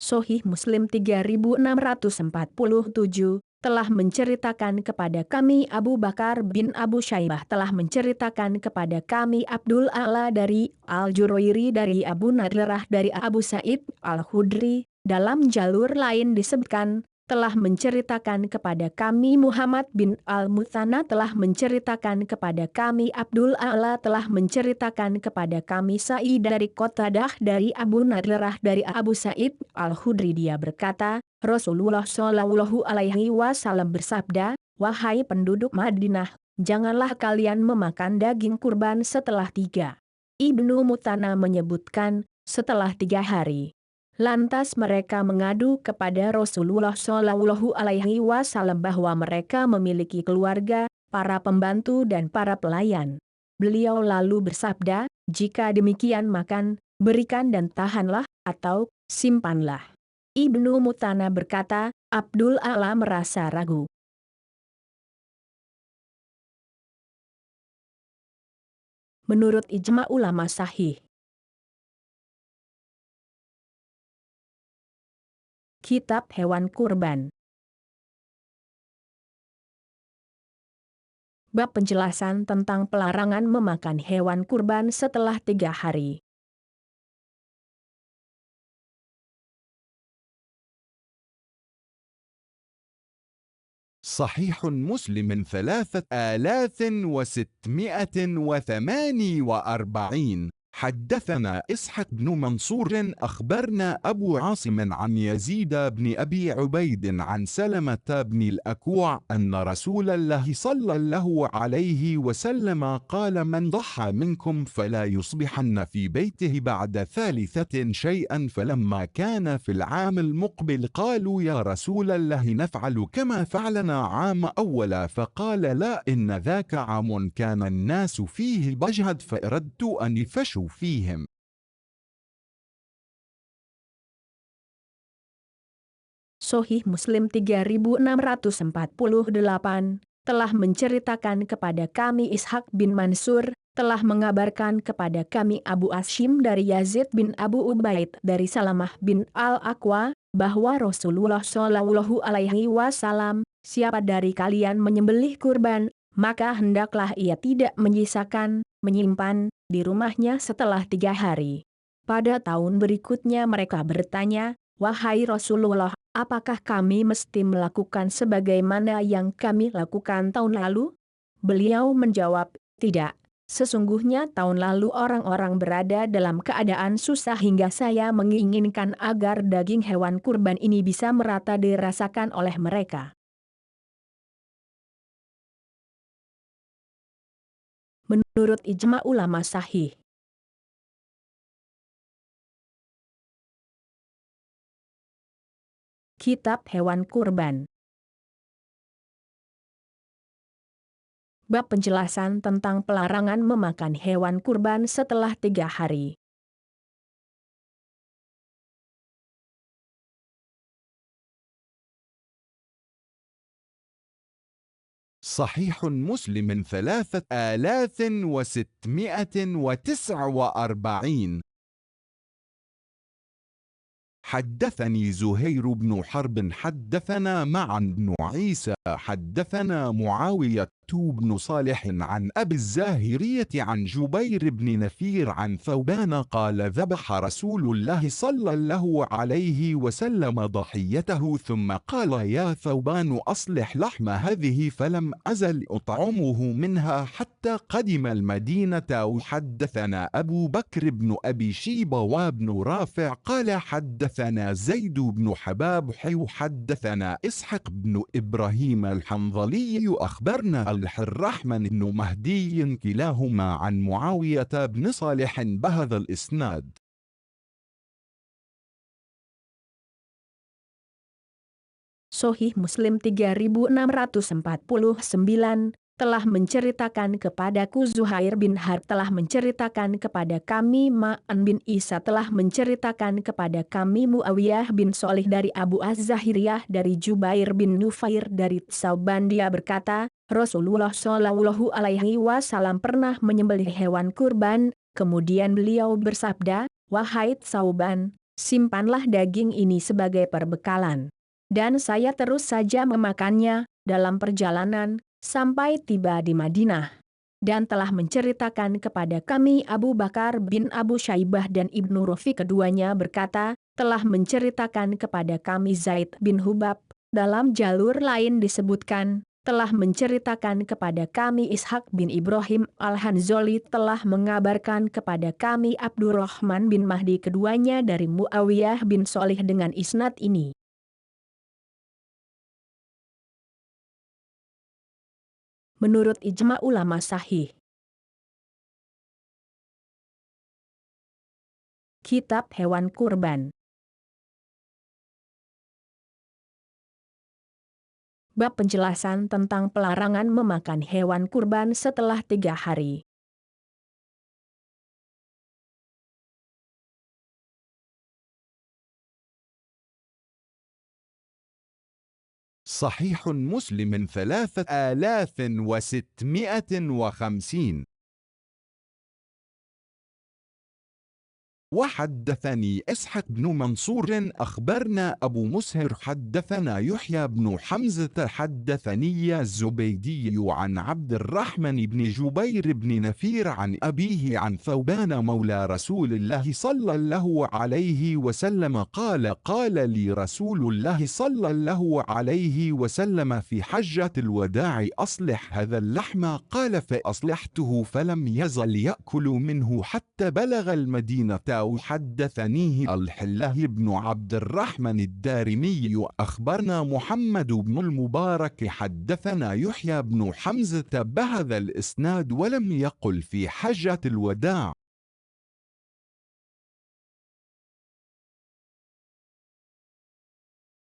Sahih Muslim 3647 telah menceritakan kepada kami Abu Bakar bin Abu Syaibah telah menceritakan kepada kami Abdul A'la dari Al-Jurairi dari Abu Nadrah dari Abu Sa'id Al-Khudri, dalam jalur lain disebutkan, telah menceritakan kepada kami, Muhammad bin Al-Muthana telah menceritakan kepada kami, Abdul A'la telah menceritakan kepada kami, Sa'id dari Qatadah dari Abu Nadrah dari Abu Sa'id Al-Khudri. Dia berkata, Rasulullah Shallallahu Alaihi Wasallam bersabda, wahai penduduk Madinah, janganlah kalian memakan daging kurban setelah 3. Ibnu Mutana menyebutkan, setelah 3 hari. Lantas mereka mengadu kepada Rasulullah Shallallahu Alaihi Wasallam bahwa mereka memiliki keluarga, para pembantu dan para pelayan. Beliau lalu bersabda, jika demikian makan, berikan dan tahanlah, atau simpanlah. Ibnu Mutana berkata, Abdul A'la merasa ragu. Menurut ijma ulama sahih. Kitab Hewan Kurban. Bab penjelasan tentang pelarangan memakan hewan kurban setelah 3 hari. صحيح مسلم 3648. حدثنا إسحاق بن منصور أخبرنا أبو عاصم عن يزيد بن أبي عبيد عن سلمة بن الأكوع أن رسول الله صلى الله عليه وسلم قال من ضحى منكم فلا يصبحن في بيته بعد 3 شيئا. فلما كان في العام المقبل قالوا يا رسول الله نفعل كما فعلنا عام أول، فقال لا، إن ذاك عام كان الناس فيه بجهد فأردت أن يفشوا فيهم. Sahih Muslim 3648 telah menceritakan kepada kami Ishaq bin Mansur, telah mengabarkan kepada kami Abu Ashim dari Yazid bin Abu Ubaid dari Salamah bin Al-Aqwa, bahwa Rasulullah Shallallahu Alaihi Wasallam, siapa dari kalian menyembelih kurban, maka hendaklah ia tidak menyisakan, menyimpan di rumahnya setelah 3 hari. Pada tahun berikutnya mereka bertanya, wahai Rasulullah, apakah kami mesti melakukan sebagaimana yang kami lakukan tahun lalu? Beliau menjawab, tidak. Sesungguhnya tahun lalu orang-orang berada dalam keadaan susah hingga saya menginginkan agar daging hewan kurban ini bisa merata dirasakan oleh mereka. Menurut ijma ulama sahih. Kitab Hewan Kurban. Bab penjelasan tentang pelarangan memakan hewan kurban setelah 3 hari. صحيح مسلم 3649. حدثني زهير بن حرب حدثنا معا بن عيسى حدثنا معاوية بن صالح عن أبي الزاهرية عن جبير بن نفير عن ثوبان قال ذبح رسول الله صلى الله عليه وسلم ضحيته ثم قال يا ثوبان أصلح لحم هذه، فلم أزل أطعمه منها حتى قدم المدينة. وحدثنا أبو بكر بن أبي شيبة وابن رافع قال حدثنا زيد بن حباب حدثنا إسحاق بن إبراهيم الحنظلي أخبرنا الرحمن بن مهدي كلاهما عن معاوية بن صالح بهذا الإسناد. Sahih Muslim 3649 telah menceritakan kepadaku Zuhair bin Harb telah menceritakan kepada kami Ma'an bin Isa telah menceritakan kepada kami Muawiyah bin Shalih dari Abu Az-Zahiriyah dari Jubair bin Nufair dari Tsauban. Dia berkata, Rasulullah Shallallahu Alaihi Wasallam pernah menyembelih hewan kurban, kemudian beliau bersabda, wahai Tsauban, simpanlah daging ini sebagai perbekalan. Dan saya terus saja memakannya dalam perjalanan sampai tiba di Madinah. Dan telah menceritakan kepada kami Abu Bakar bin Abu Syaibah dan Ibnu Rafi, keduanya berkata, telah menceritakan kepada kami Zaid bin Hubab dalam jalur lain disebutkan, telah menceritakan kepada kami Ishak bin Ibrahim Al-Hanzali telah mengabarkan kepada kami Abdurrahman bin Mahdi keduanya dari Muawiyah bin Sholih dengan isnad ini. Menurut ijma ulama sahih. Kitab Hewan Kurban. Bab penjelasan tentang pelarangan memakan hewan kurban setelah 3 hari. صحيح مسلم 3650. وحدثني إسحاق بن منصور أخبرنا أبو مسهر حدثنا يحيى بن حمزة حدثني الزبيدي عن عبد الرحمن بن جبير بن نفير عن أبيه عن ثوبان مولى رسول الله صلى الله عليه وسلم قال لي رسول الله صلى الله عليه وسلم في حجة الوداع أصلح هذا اللحم، قال فأصلحته فلم يزل يأكل منه حتى بلغ المدينة. حدثنيه الحله بن عبد الرحمن الدارمي أخبرنا محمد بن المبارك حدثنا يحيى بن حمزة بهذا الإسناد ولم يقل في حجة الوداع.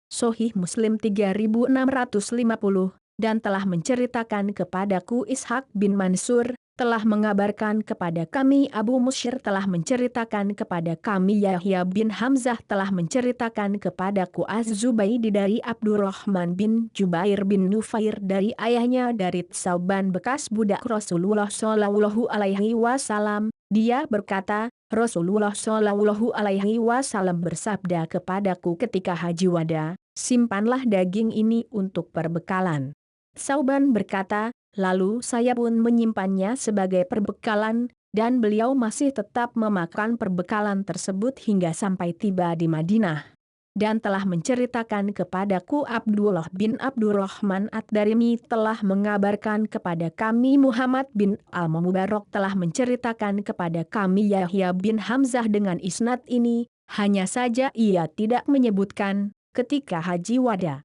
Sahih Muslim 3650, dan telah menceritakan kepadaku Ishak bin Mansur, telah mengabarkan kepada kami Abu Musyir telah menceritakan kepada kami Yahya bin Hamzah telah menceritakan kepadaku Az-Zubaydi dari Abdurrahman bin Jubair bin Nufair dari ayahnya dari Tsauban bekas budak Rasulullah Shallallahu Alaihi Wasallam. Dia berkata, Rasulullah Shallallahu Alaihi Wasallam bersabda kepadaku ketika haji wada, simpanlah daging ini untuk perbekalan. Tsauban berkata, lalu saya pun menyimpannya sebagai perbekalan, dan beliau masih tetap memakan perbekalan tersebut hingga sampai tiba di Madinah. Dan telah menceritakan kepadaku Abdullah bin Abdurrahman Ad-Darimi telah mengabarkan kepada kami Muhammad bin Al-Mubarak telah menceritakan kepada kami Yahya bin Hamzah dengan isnad ini, hanya saja ia tidak menyebutkan ketika haji wada.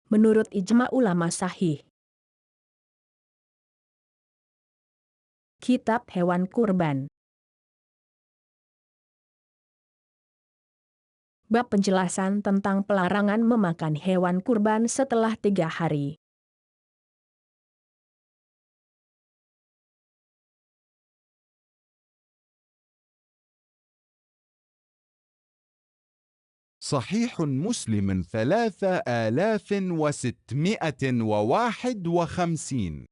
Menurut ijma ulama sahih. Kitab Hewan Kurban. Bab penjelasan tentang pelarangan memakan hewan kurban setelah 3 hari. صحيح مسلم 3651.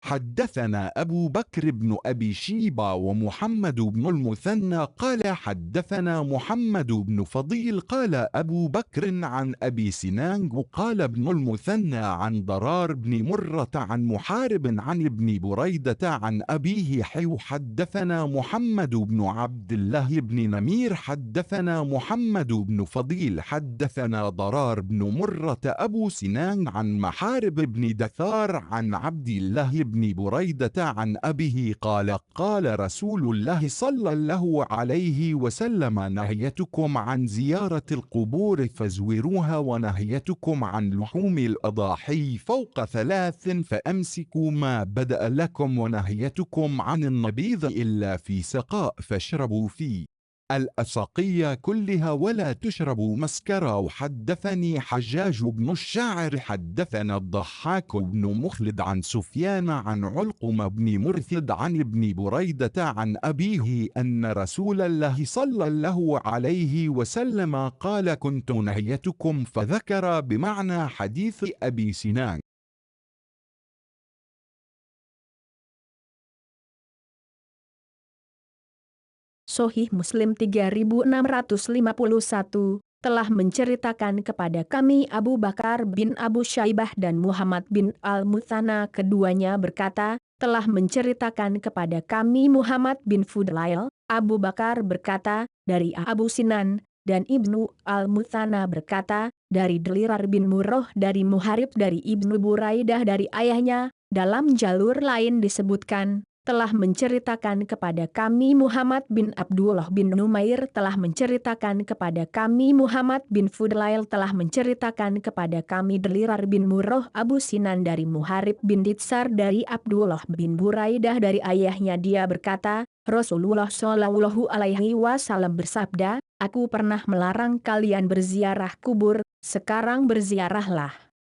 حدثنا أبو بكر بن أبي شيبة ومحمد بن المثنى قال حدثنا محمد بن فضيل قال أبو بكر عن أبي سنان قال ابن المثنى عن ضرار بن مرة عن محارب عن ابن بريدة عن أبيه حدثنا محمد بن عبد الله بن نمير حدثنا محمد بن فضيل حدثنا ضرار بن مرة أبو سنان عن محارب بن دثار عن عبد الله بن بريدة عن أبيه قال رسول الله صلى الله عليه وسلم نهيتكم عن زيارة القبور فزوروها ونهيتكم عن لحوم الأضاحي فوق 3 فأمسكوا ما بدأ لكم ونهيتكم عن النبيذ إلا في سقاء فاشربوا فيه الأسقية كلها ولا تشربوا مسكرا. وحدثني حجاج بن الشاعر حدثنا الضحاك بن مخلد عن سفيان عن علقم بن مرثد عن ابن بريدة عن أبيه أن رسول الله صلى الله عليه وسلم قال كنت نهيتكم فذكر بمعنى حديث أبي سنان. Sahih Muslim 3651, telah menceritakan kepada kami Abu Bakar bin Abu Syaibah dan Muhammad bin Al-Muthana, keduanya berkata, telah menceritakan kepada kami Muhammad bin Fudail. Abu Bakar berkata, dari Abu Sinan, dan Ibnu Al-Muthana berkata, dari Delirar bin Murrah, dari Muharib, dari Ibnu Buraidah, dari ayahnya. Dalam jalur lain disebutkan, telah menceritakan kepada kami Muhammad bin Abdullah bin Numair, telah menceritakan kepada kami Muhammad bin Fudail, telah menceritakan kepada kami Delirar bin Murrah. Abu Sinan dari Muharib bin Ditsar, dari Abdullah bin Buraidah, dari ayahnya, dia berkata, Rasulullah Shallallahu Alaihi Wasallam bersabda, aku pernah melarang kalian berziarah kubur, sekarang berziarahlah.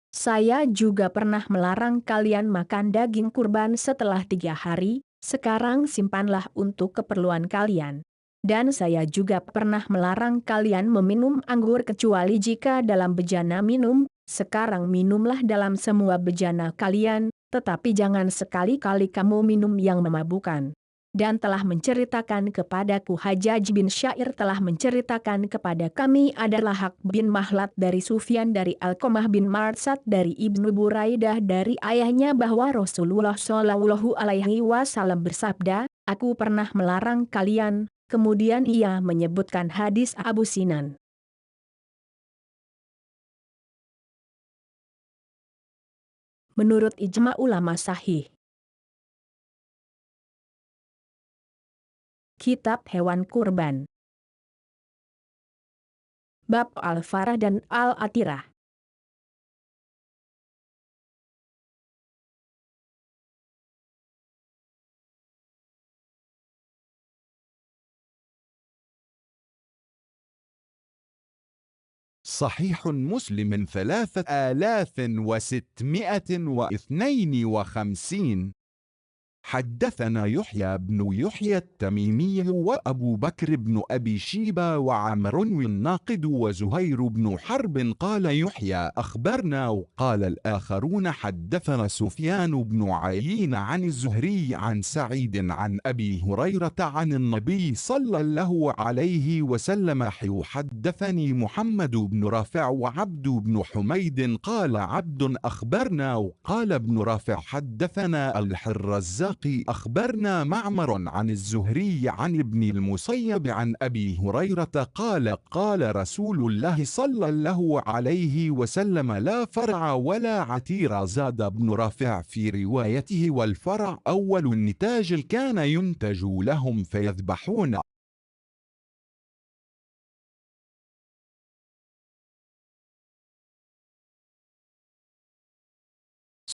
Saya juga pernah melarang kalian makan daging kurban setelah 3 hari, sekarang simpanlah untuk keperluan kalian. Dan saya juga pernah melarang kalian meminum anggur kecuali jika dalam bejana minum, sekarang minumlah dalam semua bejana kalian, tetapi jangan sekali-kali kamu minum yang memabukkan. Dan telah menceritakan kepadaku Hajjaj bin Syair, telah menceritakan kepada kami adalah Hak bin Mahlat dari Sufyan, dari Alqamah bin Marsad, dari Ibnu Buraidah, dari ayahnya, bahwa Rasulullah Shallallahu Alaihi Wasallam bersabda, aku pernah melarang kalian. Kemudian ia menyebutkan hadis Abu Sinan. Menurut ijma ulama sahih. Kitab Hewan Kurban. Bab Al-Farah dan Al-Atirah. صحيح مسلم 3652. حدثنا يحيى بن يحيى التميمي وأبو بكر بن أبي شيبة وعمر الناقد وزهير بن حرب. قال يحيى أخبرنا، وقال الآخرون حدثنا سفيان بن عيين عن الزهري عن سعيد عن أبي هريرة عن النبي صلى الله عليه وسلم. حدثني محمد بن رافع وعبد بن حميد. قال عبد أخبرنا، وقال ابن رافع حدثنا الرزاق أخبرنا معمر عن الزهري عن ابن المسيب عن أبي هريرة قال قال رسول الله صلى الله عليه وسلم لا فرع ولا عتير. زاد ابن رافع في روايته والفرع أول النتاج كان ينتج لهم فيذبحون.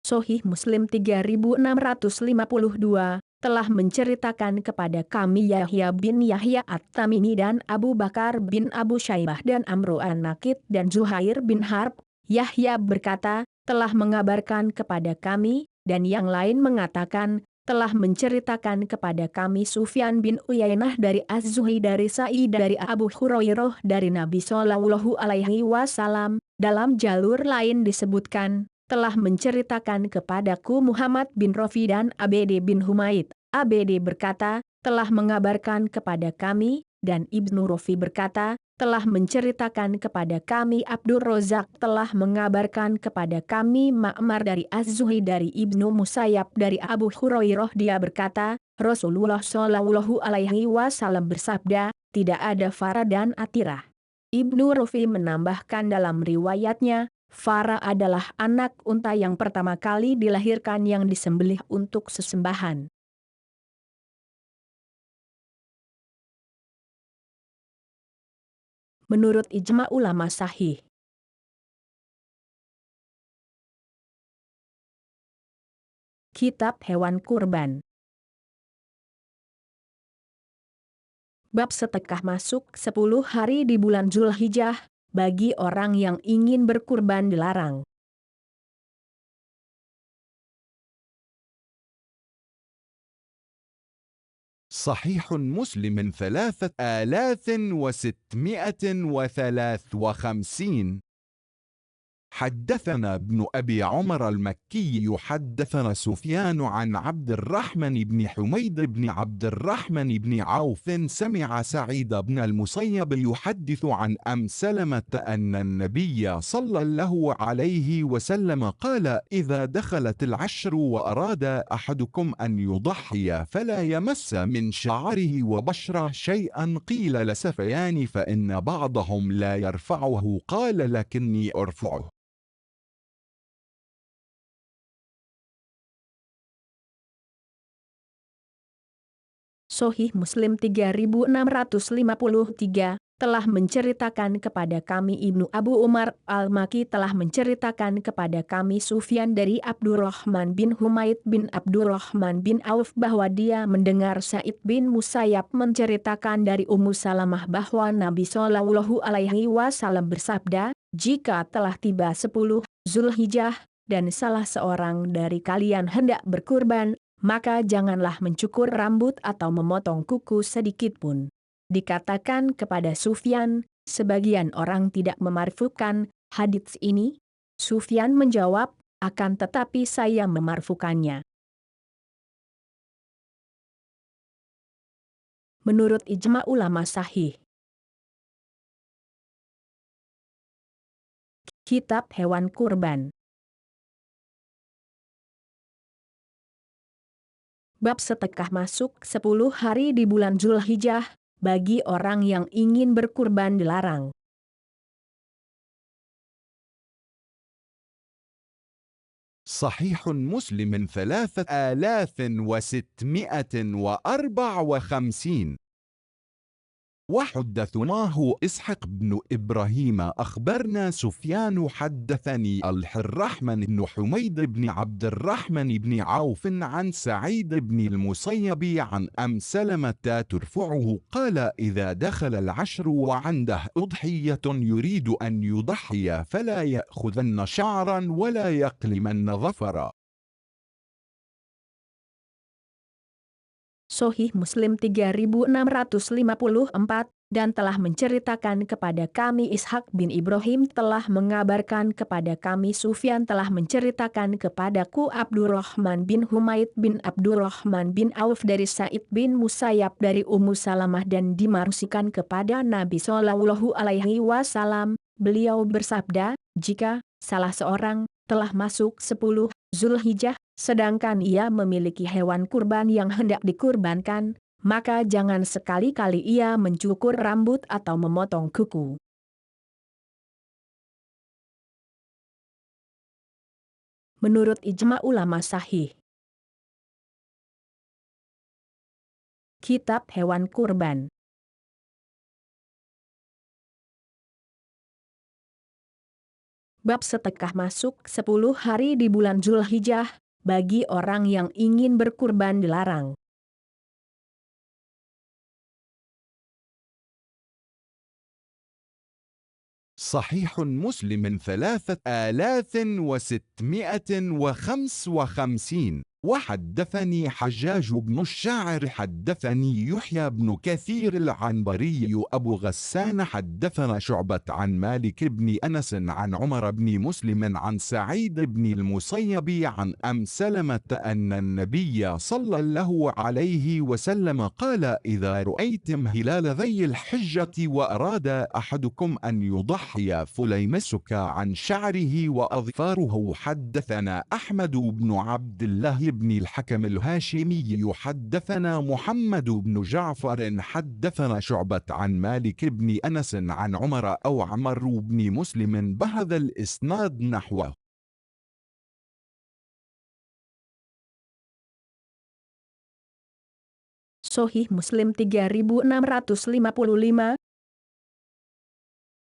Sahih Muslim 3652, telah menceritakan kepada kami Yahya bin Yahya At-Tamimi dan Abu Bakar bin Abu Syaibah dan Amru An-Nakid dan Zuhair bin Harb. Yahya berkata, telah mengabarkan kepada kami, dan yang lain mengatakan, telah menceritakan kepada kami Sufyan bin Uyainah dari Az-Zuhri dari Sa'id dari Abu Hurairah dari Nabi Shallallahu Alaihi Wasallam. Dalam jalur lain disebutkan, telah menceritakan kepadaku Muhammad bin Rafi dan Abd bin Humaid. Abd berkata, telah mengabarkan kepada kami, dan Ibnu Rafi berkata, telah menceritakan kepada kami Abdur Rozak, telah mengabarkan kepada kami Ma'mar dari Az-Zuhri dari Ibnu Musayyab dari Abu Hurairah. Dia berkata, Rasulullah Shallallahu Alaihi Wasallam bersabda, tidak ada farah dan atirah. Ibnu Rafi menambahkan dalam riwayatnya, farah adalah anak unta yang pertama kali dilahirkan yang disembelih untuk sesembahan. Menurut ijma ulama sahih. Kitab Hewan Kurban. Bab sedekah masuk 10 hari di bulan Zulhijjah, bagi orang yang ingin berkurban dilarang. صحيح مسلم 3653. حدثنا ابن أبي عمر المكي حدثنا سفيان عن عبد الرحمن بن حميد بن عبد الرحمن بن عوف سمع سعيد بن المسيب يحدث عن أم سلمة أن النبي صلى الله عليه وسلم قال: إذا دخلت العشر وأراد أحدكم أن يضحي فلا يمس من شعره وبشره شيئا، قيل لسفيان فإن بعضهم لا يرفعه، قال: لكني أرفعه. Sahih Muslim 3653 telah menceritakan kepada kami Ibnu Abu Umar Al-Maki telah menceritakan kepada kami Sufyan dari Abdurrahman bin Humaid bin Abdurrahman bin Auf bahwa dia mendengar Sa'id bin Musayyab menceritakan dari Ummu Salamah bahwa Nabi Shallallahu Alaihi Wasallam bersabda, jika telah tiba 10 Zulhijjah dan salah seorang dari kalian hendak berkurban, maka janganlah mencukur rambut atau memotong kuku sedikit pun. Dikatakan kepada Sufyan, sebagian orang tidak memarfukan hadits ini. Sufyan menjawab, akan tetapi saya memarfukannya. Menurut ijma ulama sahih. Kitab Hewan Kurban. Bab sedekah masuk 10 hari di bulan Zulhijjah, bagi orang yang ingin berkurban dilarang. صحيح مسلم 3654. وحدثناه إسحاق بن إبراهيم أخبرنا سفيان حدثني الرحمن بن حميد بن عبد الرحمن بن عوف عن سعيد بن المسيب عن أم سلمة ترفعه قال: إذا دخل العشر وعنده أضحية يريد أن يضحي فلا يأخذن شعرا ولا يقلمن ظفرا. Sahih Muslim 3654 dan telah menceritakan kepada kami Ishak bin Ibrahim telah mengabarkan kepada kami Sufyan telah menceritakan kepadaku Abdurrahman bin Humaid bin Abdurrahman bin Auf dari Sa'id bin Musayyab dari Ummu Salamah dan dimarsikan kepada Nabi Shallallahu Alaihi Wasallam. Beliau bersabda, jika salah seorang telah masuk 10 Zulhijjah, sedangkan ia memiliki hewan kurban yang hendak dikurbankan, maka jangan sekali-kali ia mencukur rambut atau memotong kuku. Menurut ijma ulama sahih. Kitab Hewan Kurban. Bab sedekah masuk 10 hari di bulan Zulhijjah, bagi orang yang ingin berkurban dilarang. صحيح مسلم 3655. وحدثني حجاج بن الشاعر حدثني يحيى بن كثير العنبري أبو غسان حدثنا شعبة عن مالك بن أنس عن عمر بن مسلم عن سعيد بن المسيب عن أم سلمة أن النبي صلى الله عليه وسلم قال: إذا رأيتم هلال ذي الحجة وأراد أحدكم أن يضحي فليمسك عن شعره وأظفاره. حدثنا أحمد بن عبد الله بن الحكم الهاشمي حدثنا محمد بن جعفر حدثنا شعبة عن مالك بن أنس عن عمر أو عمر بن مسلم بهذا الإسناد نحوه. Sahih Muslim 3655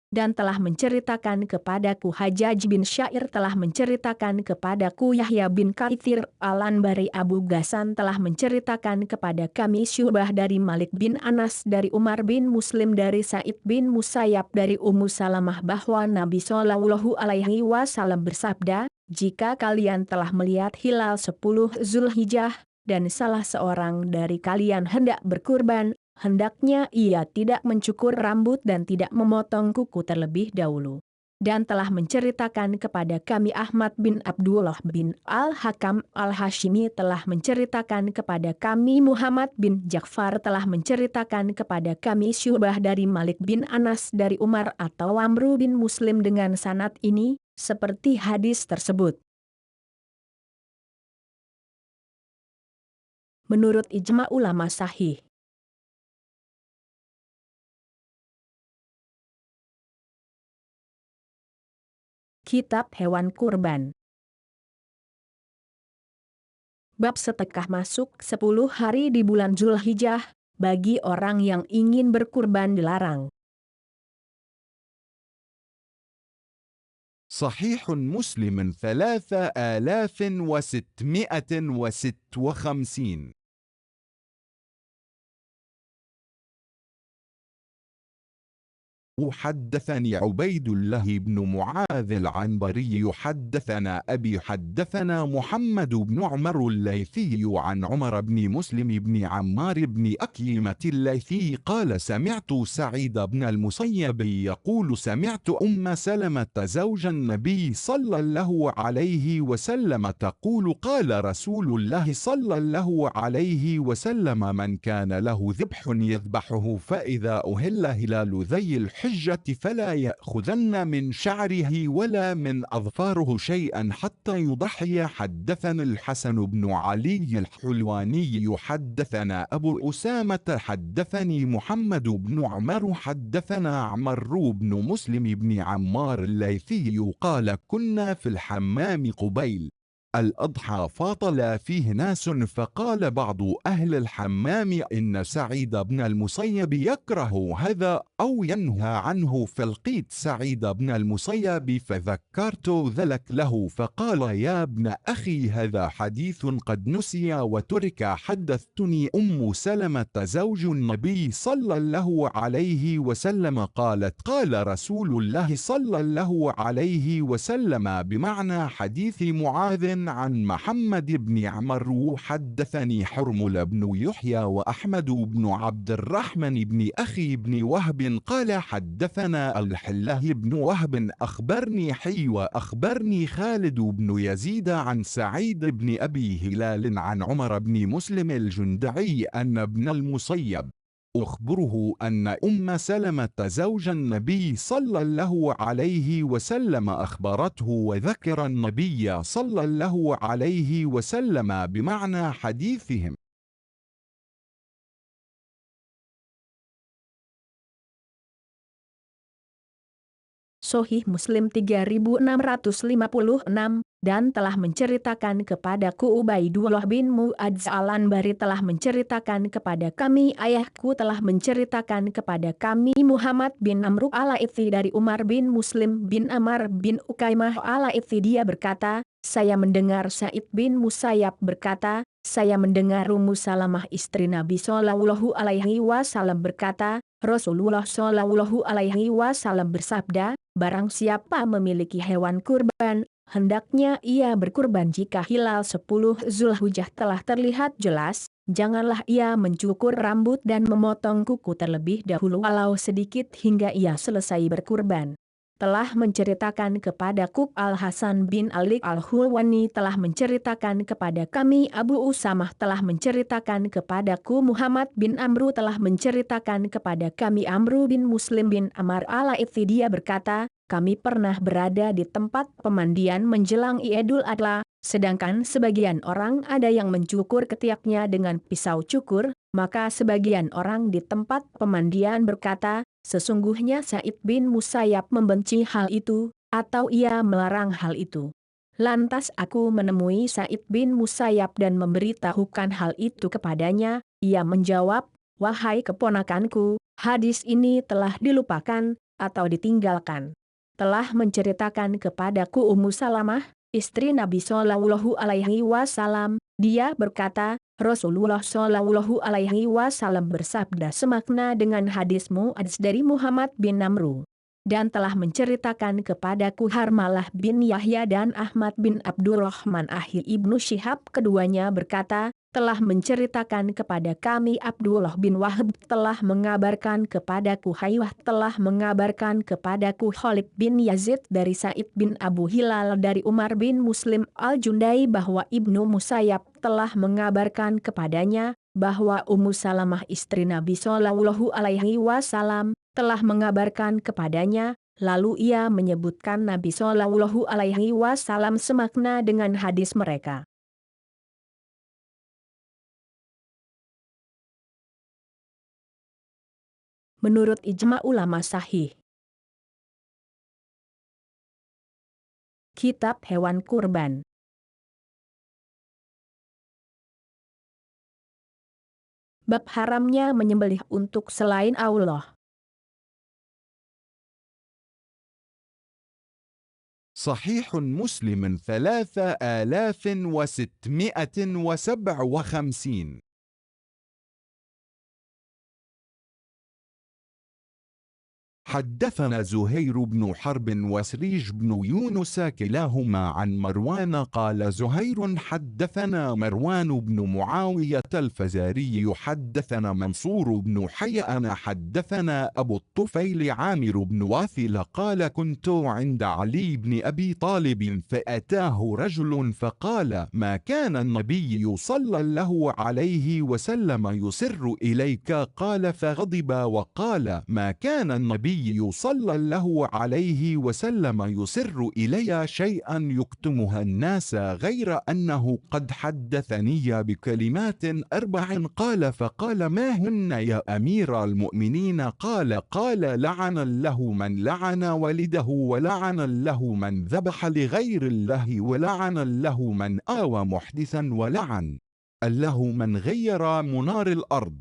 dan telah menceritakan kepadaku Hajjaj bin Syair telah menceritakan kepadaku Yahya bin Katsir Al-Anbari Abu Ghassan telah menceritakan kepada kami Syu'bah dari Malik bin Anas dari Umar bin Muslim dari Sa'id bin Musayyab dari Ummu Salamah bahwa Nabi Shallallahu Alaihi Wasallam bersabda, jika kalian telah melihat hilal 10 Zulhijjah dan salah seorang dari kalian hendak berkurban, hendaknya ia tidak mencukur rambut dan tidak memotong kuku terlebih dahulu. dan telah menceritakan kepada kami Ahmad bin Abdullah bin Al-Hakam Al-Hashimi telah menceritakan kepada kami Muhammad bin Ja'far telah menceritakan kepada kami Syu'bah dari Malik bin Anas dari Umar atau Amru bin Muslim dengan sanad ini, seperti hadis tersebut. Menurut ijma ulama sahih. Kitab Hewan Kurban. Bab sedekah masuk 10 hari di bulan Zulhijjah, bagi orang yang ingin berkurban dilarang. صحيح مسلم 3656. حدثني عبيد الله بن معاذ العنبري حدثنا أبي حدثنا محمد بن عمر الليثي عن عمر بن مسلم بن عمار بن أكيمة الليثي قال سمعت سعيد بن المسيب يقول سمعت أم سلمة زوج النبي صلى الله عليه وسلم تقول قال رسول الله صلى الله عليه وسلم من كان له ذبح يذبحه فإذا أهل هلال ذي الحجة فلا يأخذن من شعره ولا من أظفاره شيئا حتى يضحي. حدثنا الحسن بن علي الحلواني حدثنا أبو أسامة حدثني محمد بن عمر حدثنا عمرو بن مسلم بن عمار الليثي قال كنا في الحمام قبيل الأضحى فاطل فيه ناس فقال بعض أهل الحمام إن سعيد بن المسيب يكره هذا أو ينهى عنه فلقيت سعيد بن المسيب فذكرت ذلك له فقال يا ابن أخي هذا حديث قد نسي وترك. حدثتني أم سلمة زوج النبي صلى الله عليه وسلم قالت قال رسول الله صلى الله عليه وسلم بمعنى حديث معاذ عن محمد بن عمرو. حدثني حرمل بن يحيى وأحمد بن عبد الرحمن بن أخي بن وهب قال حدثنا الحله بن وهب أخبرني حي وأخبرني خالد بن يزيد عن سعيد بن أبي هلال عن عمر بن مسلم الجندعي أن ابن المسيب أخبره أن أم سلمة زوج النبي صلى الله عليه وسلم أخبرته وذكر النبي صلى الله عليه وسلم بمعنى حديثهم. Sahih Muslim 3656, dan telah menceritakan kepadaku Ubaidullah bin Mu'adz al-Anbari telah menceritakan kepada kami ayahku telah menceritakan kepada kami Muhammad bin Amr al-Laitsi dari Umar bin Muslim bin Amr bin Ukaimah al-Laitsi dia berkata, saya mendengar Sa'id bin Musayyab berkata, saya mendengar Ummu Salamah istri Nabi Shallallahu Alaihi Wasallam berkata, Rasulullah Shallallahu Alaihi Wasallam bersabda, barang siapa memiliki hewan kurban, hendaknya ia berkurban jika hilal 10 Zulhijjah telah terlihat jelas, janganlah ia mencukur rambut dan memotong kuku terlebih dahulu walau sedikit hingga ia selesai berkurban. Telah menceritakan kepadaku Al-Hasan bin Ali Al-Hulwani telah menceritakan kepada kami Abu Usamah telah menceritakan kepadaku Muhammad bin Amru telah menceritakan kepada kami Amru bin Muslim bin Amar al-Laitsi dia berkata, kami pernah berada di tempat pemandian menjelang Idul Adha, sedangkan sebagian orang ada yang mencukur ketiaknya dengan pisau cukur, maka sebagian orang di tempat pemandian berkata, sesungguhnya Sa'id bin Musayyab membenci hal itu, atau ia melarang hal itu. Lantas aku menemui Sa'id bin Musayyab dan memberitahukan hal itu kepadanya, ia menjawab, wahai keponakanku, hadis ini telah dilupakan, atau ditinggalkan. Telah menceritakan kepadaku Ummu Salamah, istri Nabi Shallallahu Alaihi Wasallam, dia berkata, Rasulullah Shallallahu Alaihi Wasallam bersabda semakna dengan hadis Mu'adz dari Muhammad bin Amru. Dan telah menceritakan kepadaku Harmalah bin Yahya dan Ahmad bin Abdurrahman Ahir ibnu Syihab keduanya berkata, telah menceritakan kepada kami Abdullah bin Wahab telah mengabarkan kepadaku Haywah telah mengabarkan kepadaku Khalid bin Yazid dari Said bin Abu Hilal dari Umar bin Muslim al-Jundai bahwa Ibnu Musayyab telah mengabarkan kepadanya bahwa Ummu Salamah istri Nabi Shallallahu Alaihi Wasallam telah mengabarkan kepadanya. Lalu ia menyebutkan Nabi Shallallahu Alaihi Wasallam semakna dengan hadis mereka. Menurut ijma ulama sahih. Kitab Hewan Kurban. Bab haramnya menyembelih untuk selain Allah. صحيح مسلم 3657. حدثنا زهير بن حرب وسريج بن يونس كلاهما عن مروان قال زهير حدثنا مروان بن معاوية الفزاري حدثنا منصور بن حيان حدثنا أبو الطفيل عامر بن واثل قال كنت عند علي بن أبي طالب فأتاه رجل فقال ما كان النبي صلى الله عليه وسلم يسر إليك قال فغضب وقال ما كان النبي صلى الله عليه وسلم يسر إلي شيئا يكتمها الناس غير أنه قد حدثني بكلمات 4 قال فقال ما هن يا أمير المؤمنين قال لعن الله من لعن والده ولعن الله من ذبح لغير الله ولعن الله من آوى محدثا ولعن الله من غير منار الأرض.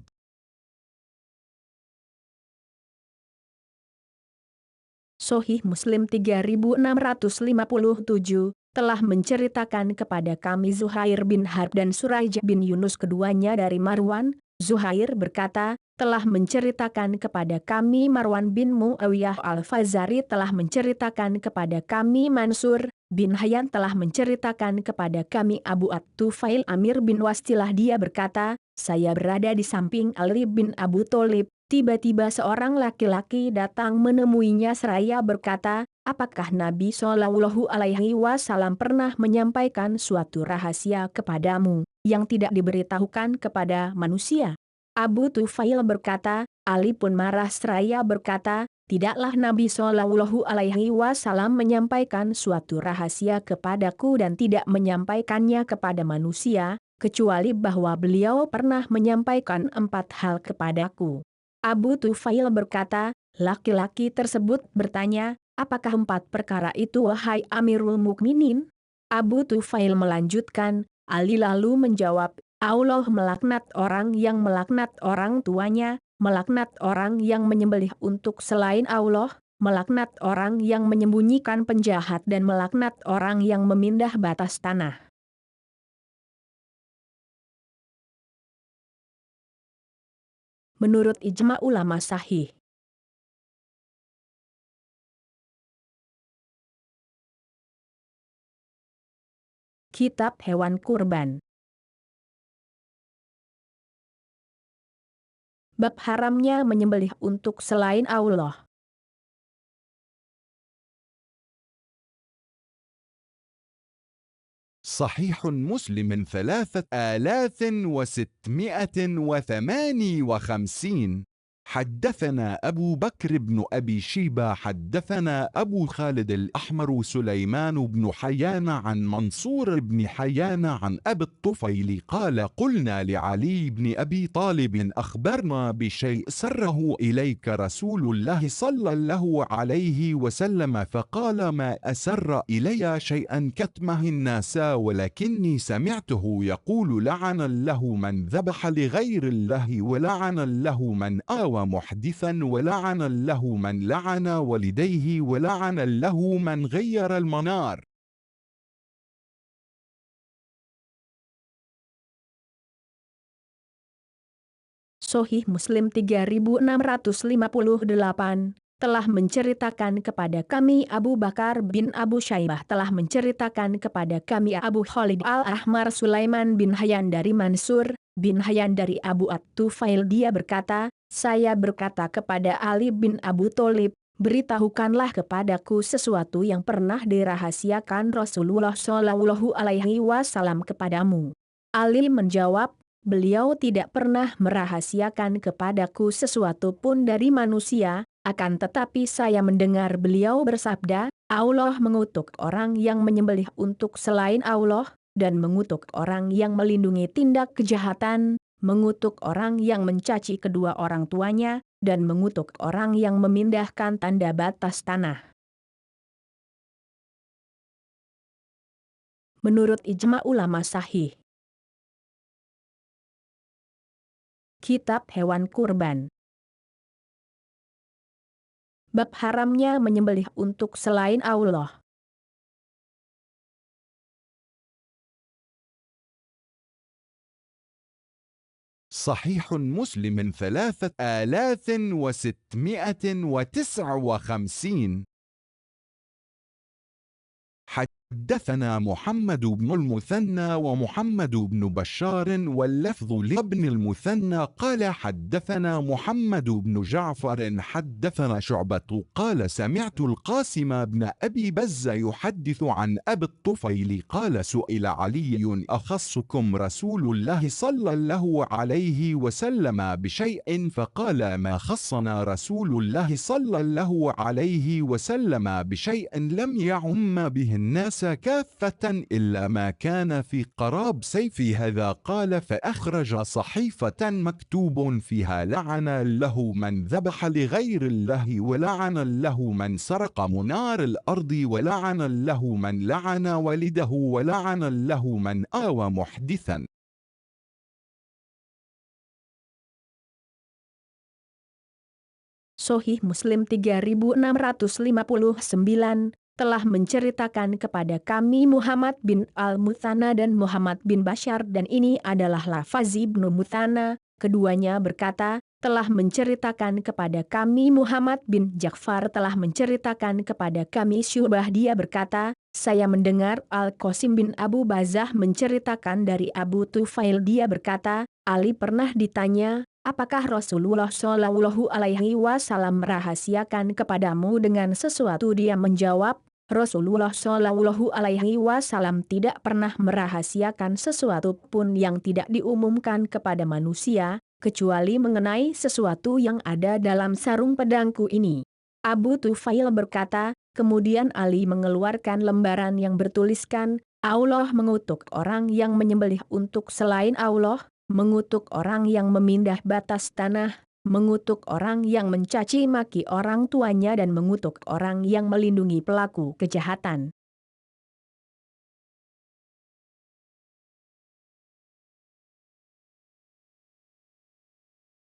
Sahih Muslim 3657 telah menceritakan kepada kami Zuhair bin Harb dan Suraij bin Yunus keduanya dari Marwan. Zuhair berkata, telah menceritakan kepada kami Marwan bin Muawiyah al-Fazari telah menceritakan kepada kami Mansur bin Hayyan telah menceritakan kepada kami Abu At-Tufail Amir bin Wastilah dia berkata, saya berada di samping Ali bin Abu Tholib. Tiba-tiba seorang laki-laki datang menemuinya seraya berkata, apakah Nabi Shallallahu Alaihi Wasallam pernah menyampaikan suatu rahasia kepadamu, yang tidak diberitahukan kepada manusia? Abu Tufail berkata, Ali pun marah seraya berkata, tidaklah Nabi Shallallahu Alaihi Wasallam menyampaikan suatu rahasia kepadaku dan tidak menyampaikannya kepada manusia, kecuali bahwa beliau pernah menyampaikan 4 hal kepadaku. Abu Tufail berkata, laki-laki tersebut bertanya, apakah 4 perkara itu wahai Amirul Mukminin? Abu Tufail melanjutkan, Ali lalu menjawab, Allah melaknat orang yang melaknat orang tuanya, melaknat orang yang menyembelih untuk selain Allah, melaknat orang yang menyembunyikan penjahat dan melaknat orang yang memindah batas tanah. Menurut ijma ulama sahih. Kitab Hewan Kurban. Bab haramnya menyembelih untuk selain Allah. صحيح مسلم 3658. حدثنا أبو بكر بن أبي شيبة حدثنا أبو خالد الأحمر سليمان بن حيان عن منصور بن حيان عن أبي الطفيل قال قلنا لعلي بن أبي طالب أخبرنا بشيء سره إليك رسول الله صلى الله عليه وسلم فقال ما أسر إلي شيئا كتمه الناس ولكني سمعته يقول لعن الله من ذبح لغير الله ولعن الله من آوى محدثا ولعن له من لعن والديه ولعن له من غير المنار. Sahih Muslim 3658 telah menceritakan kepada kami Abu Bakar bin Abu Syaibah telah menceritakan kepada kami Abu Khalid Al-Ahmar Sulaiman bin Hayyan dari Mansur bin Hayyan dari Abu At-Tufail. Dia berkata, saya berkata kepada Ali bin Abu Tholib, beritahukanlah kepadaku sesuatu yang pernah dirahasiakan Rasulullah Shallallahu Alaihi Wasallam kepadamu. Ali menjawab, beliau tidak pernah merahasiakan kepadaku sesuatu pun dari manusia, akan tetapi saya mendengar beliau bersabda, Allah mengutuk orang yang menyembelih untuk selain Allah, dan mengutuk orang yang melindungi tindak kejahatan, mengutuk orang yang mencaci kedua orang tuanya, dan mengutuk orang yang memindahkan tanda batas tanah. Menurut ijma ulama sahih. Kitab Hewan Kurban. Bab haramnya menyembelih untuk selain Allah. صحيح مسلم 3659. حدثنا محمد بن المثنى ومحمد بن بشار واللفظ لابن المثنى قال حدثنا محمد بن جعفر حدثنا شعبة قال سمعت القاسم بن أبي بز يحدث عن أبي الطفيل قال سئل علي أخصكم رسول الله صلى الله عليه وسلم بشيء فقال ما خصنا رسول الله صلى الله عليه وسلم بشيء لم يعم به الناس كافة إلا ما كان في قراب سيفي هذا قال فأخرج صحيفة مكتوب فيها لعن له من ذبح لغير الله ولعن له من سرق منار الأرض ولعن له من لعن والده ولعن له من آوى محدثا. Sahih Muslim 3659 telah menceritakan kepada kami Muhammad bin Al-Muthanna dan Muhammad bin Bashar, dan ini adalah lafaz Ibnu Muthanna. Keduanya berkata, telah menceritakan kepada kami Muhammad bin Ja'far telah menceritakan kepada kami Syu'bah. Dia berkata, saya mendengar Al-Qasim bin Abu Bazah menceritakan dari Abu Tufail. Dia berkata, Ali pernah ditanya, apakah Rasulullah Shallallahu Alaihi Wasallam merahasiakan kepadamu dengan sesuatu? Dia menjawab, Rasulullah Shallallahu Alaihi Wasallam tidak pernah merahasiakan sesuatu pun yang tidak diumumkan kepada manusia, kecuali mengenai sesuatu yang ada dalam sarung pedangku ini. Abu Tufail berkata, kemudian Ali mengeluarkan lembaran yang bertuliskan, Allah mengutuk orang yang menyembelih untuk selain Allah, mengutuk orang yang memindah batas tanah, mengutuk orang yang mencaci maki orang tuanya, dan mengutuk orang yang melindungi pelaku kejahatan.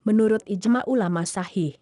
Menurut ijma ulama sahih.